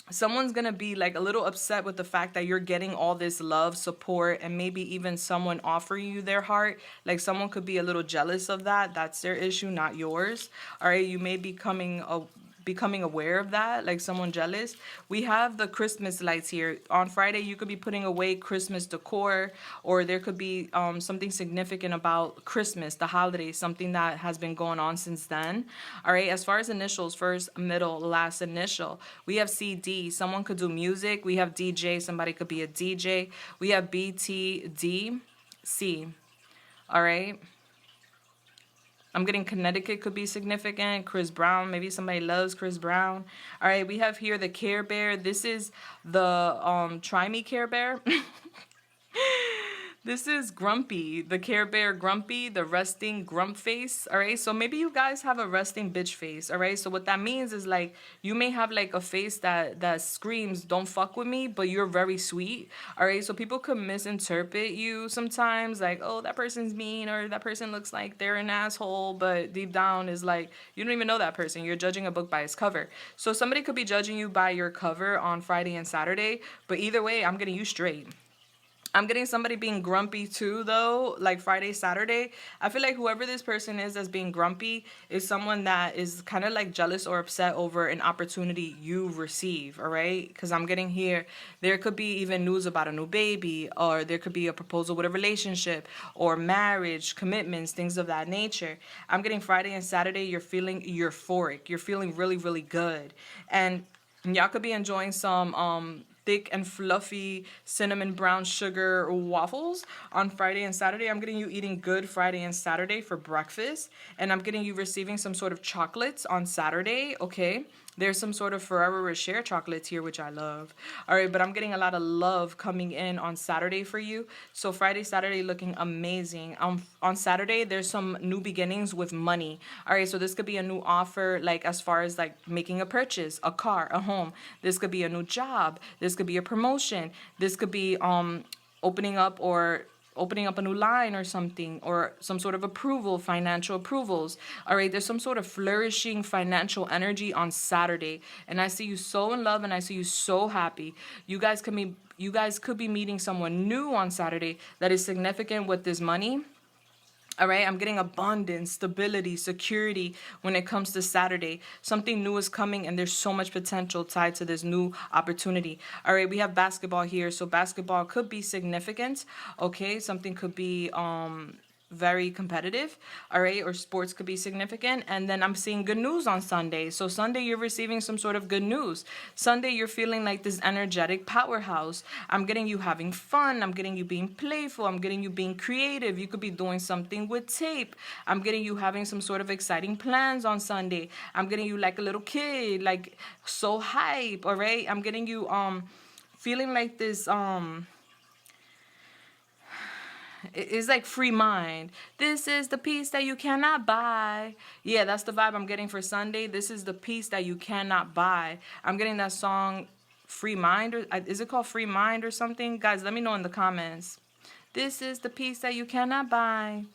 S1: someone's gonna be like a little upset with the fact that you're getting all this love, support, and maybe even someone offering you their heart. Like someone could be a little jealous of that. That's their issue, not yours. All right, you may be becoming aware of that, like someone jealous. We have the Christmas lights here. On Friday, you could be putting away Christmas decor, or there could be something significant about Christmas, the holiday, something that has been going on since then. All right, as far as initials, first, middle, last initial, we have CD. Someone could do music. We have DJ. Somebody could be a DJ. We have BTDC. All right. I'm getting Connecticut could be significant. Chris Brown, maybe somebody loves Chris Brown. All right, we have here the Care Bear. This is the Try Me Care Bear. This is Grumpy, the Care Bear Grumpy, the resting grump face. All right, so maybe you guys have a resting bitch face. All right, so what that means is like you may have like a face that screams "Don't fuck with me," but you're very sweet. All right, so people could misinterpret you sometimes, like, oh, that person's mean, or that person looks like they're an asshole, but deep down is like you don't even know that person. You're judging a book by its cover. So somebody could be judging you by your cover on Friday and Saturday, but either way, I'm getting you straight. I'm getting somebody being grumpy too, though, like Friday, Saturday. I feel like whoever this person is that's being grumpy is someone that is kind of like jealous or upset over an opportunity you receive, all right? Because I'm getting here, there could be even news about a new baby, or there could be a proposal with a relationship, or marriage, commitments, things of that nature. I'm getting Friday and Saturday, you're feeling euphoric. You're feeling really, really good. And y'all could be enjoying some thick and fluffy cinnamon brown sugar waffles on Friday and Saturday. I'm getting you eating good Friday and Saturday for breakfast. And I'm getting you receiving some sort of chocolates on Saturday, okay? There's some sort of Ferrero Rocher chocolates here, which I love. All right, but I'm getting a lot of love coming in on Saturday for you. So Friday, Saturday looking amazing. On Saturday, there's some new beginnings with money. All right, so this could be a new offer, like as far as like making a purchase, a car, a home. This could be a new job. This could be a promotion. This could be opening up a new line or something, or some sort of approval, financial approvals. All right, there's some sort of flourishing financial energy on Saturday, and I see you so in love, and I see you so happy. You guys could be meeting someone new on Saturday that is significant with this money. All right, I'm getting abundance, stability, security when it comes to Saturday. Something new is coming, and there's so much potential tied to this new opportunity. All right, we have basketball here. So basketball could be significant. Okay, something could be very competitive, all right, or sports could be significant. And then I'm seeing good news on Sunday. So Sunday, you're receiving some sort of good news. Sunday, you're feeling like this energetic powerhouse. I'm getting you having fun. I'm getting you being playful. I'm getting you being creative. You could be doing something with tape. I'm getting you having some sort of exciting plans on Sunday. I'm getting you like a little kid, like so hype, all right? I'm getting you feeling like this it's like free mind. This is the peace that you cannot buy. Yeah, that's the vibe I'm getting for Sunday. This is the peace that you cannot buy. I'm getting that song Free Mind, or is it called Free Mind or something? Guys, let me know in the comments. This is the peace that you cannot buy.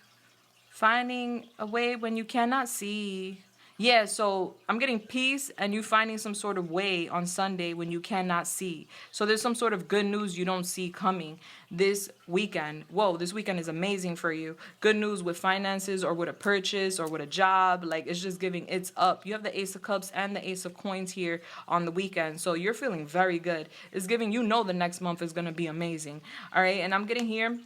S1: Finding a way when you cannot see. Yeah, so I'm getting peace and you finding some sort of way on Sunday when you cannot see. So there's some sort of good news you don't see coming this weekend. Whoa, this weekend is amazing for you. Good news with finances or with a purchase or with a job. Like, it's just giving it's up. You have the Ace of Cups and the Ace of Coins here on the weekend. So you're feeling very good. It's giving the next month is going to be amazing. All right, and I'm getting here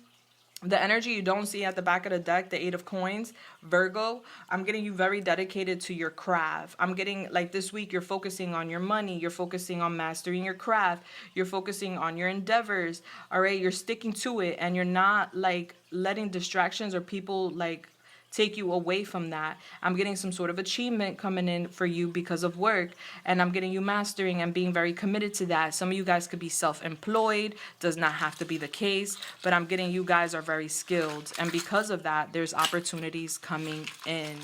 S1: the energy you don't see at the back of the deck, the Eight of Coins, Virgo. I'm getting you very dedicated to your craft. I'm getting like this week you're focusing on your money. You're focusing on mastering your craft. You're focusing on your endeavors. All right. You're sticking to it and you're not like letting distractions or people like take you away from that. I'm getting some sort of achievement coming in for you because of work, and I'm getting you mastering and being very committed to that. Some of you guys could be self-employed, does not have to be the case, but I'm getting you guys are very skilled, and because of that, there's opportunities coming in.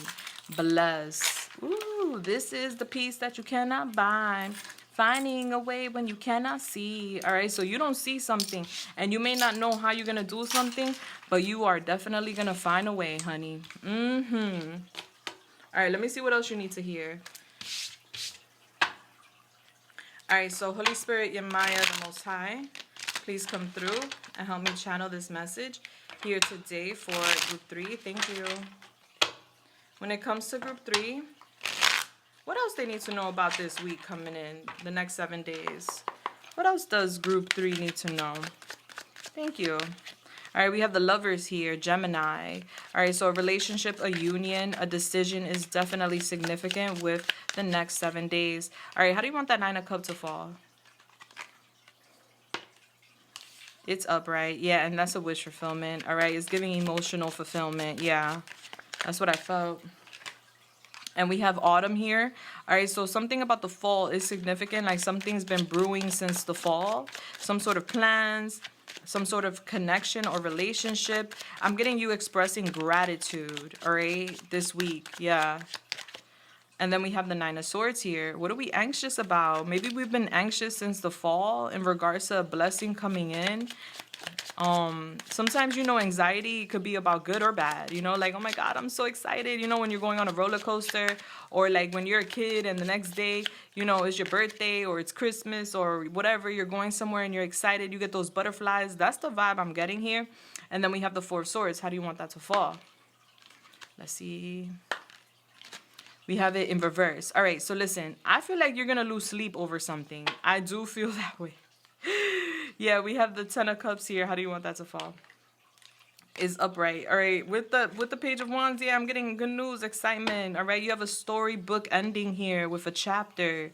S1: Bless. Ooh, this is the peace that you cannot buy. Finding a way when you cannot see. All right, so you don't see something and you may not know how you're going to do something, but you are definitely going to find a way, honey. All right, let me see what else you need to hear. All right, so Holy Spirit, Yemaya, the Most High, please come through and help me channel this message here today for group 3. Thank you. When it comes to group 3, what else they need to know about this week coming in, the next 7 days? What else does group 3 need to know? Thank you. All right, we have the Lovers here, Gemini. All right, so a relationship, a union, a decision is definitely significant with the next 7 days. All right, how do you want that Nine of Cups to fall? It's upright. Yeah, and that's a wish fulfillment. All right, it's giving emotional fulfillment. Yeah, that's what I felt. And we have autumn here. All right, so something about the fall is significant. Like something's been brewing since the fall. Some sort of plans, some sort of connection or relationship. I'm getting you expressing gratitude, all right, this week. Yeah. And then we have the Nine of Swords here. What are we anxious about? Maybe we've been anxious since the fall in regards to a blessing coming in. Sometimes, anxiety could be about good or bad, like, oh my God, I'm so excited, when you're going on a roller coaster, or like when you're a kid and the next day, it's your birthday or it's Christmas or whatever, you're going somewhere and you're excited, you get those butterflies. That's the vibe I'm getting here. And then we have the Four of Swords. How do you want that to fall? Let's see. We have it in reverse. All right, so listen, I feel like you're gonna lose sleep over something. I do feel that way. Yeah, we have the Ten of Cups here. How do you want that to fall? Is upright. All right, with the Page of Wands, yeah, I'm getting good news, excitement. All right, you have a storybook ending here with a chapter.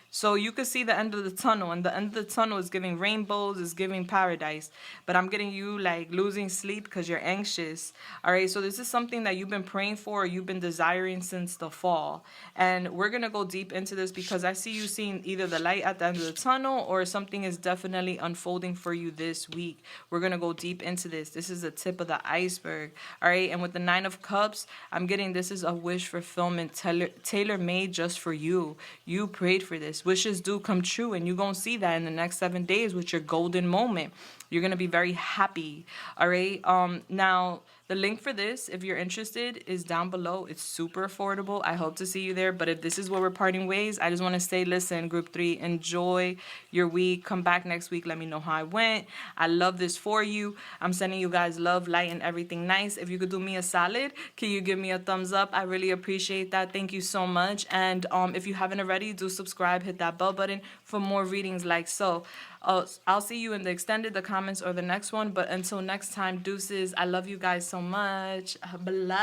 S1: So you could see the end of the tunnel, and the end of the tunnel is giving rainbows, is giving paradise. But I'm getting you like losing sleep because you're anxious. All right, so this is something that you've been praying for, or you've been desiring since the fall. And we're going to go deep into this because I see you seeing either the light at the end of the tunnel or something is definitely unfolding for you this week. We're going to go deep into this. This is the tip of the iceberg. All right, and with the Nine of Cups, I'm getting this is a wish fulfillment tailor-made just for you. You prayed for this. Wishes do come true, and you're going to see that in the next 7 days with your golden moment. You're going to be very happy. All right. Now, the link for this, if you're interested, is down below. It's super affordable. I hope to see you there. But if this is where we're parting ways, I just want to say, listen, group 3, enjoy your week. Come back next week. Let me know how I went. I love this for you. I'm sending you guys love, light, and everything nice. If you could do me a solid, can you give me a thumbs up? I really appreciate that. Thank you so much. And if you haven't already, do subscribe, hit that bell button for more readings like so. I'll see you in the extended, the comments, or the next one. But until next time, deuces. I love you guys so much. Blah.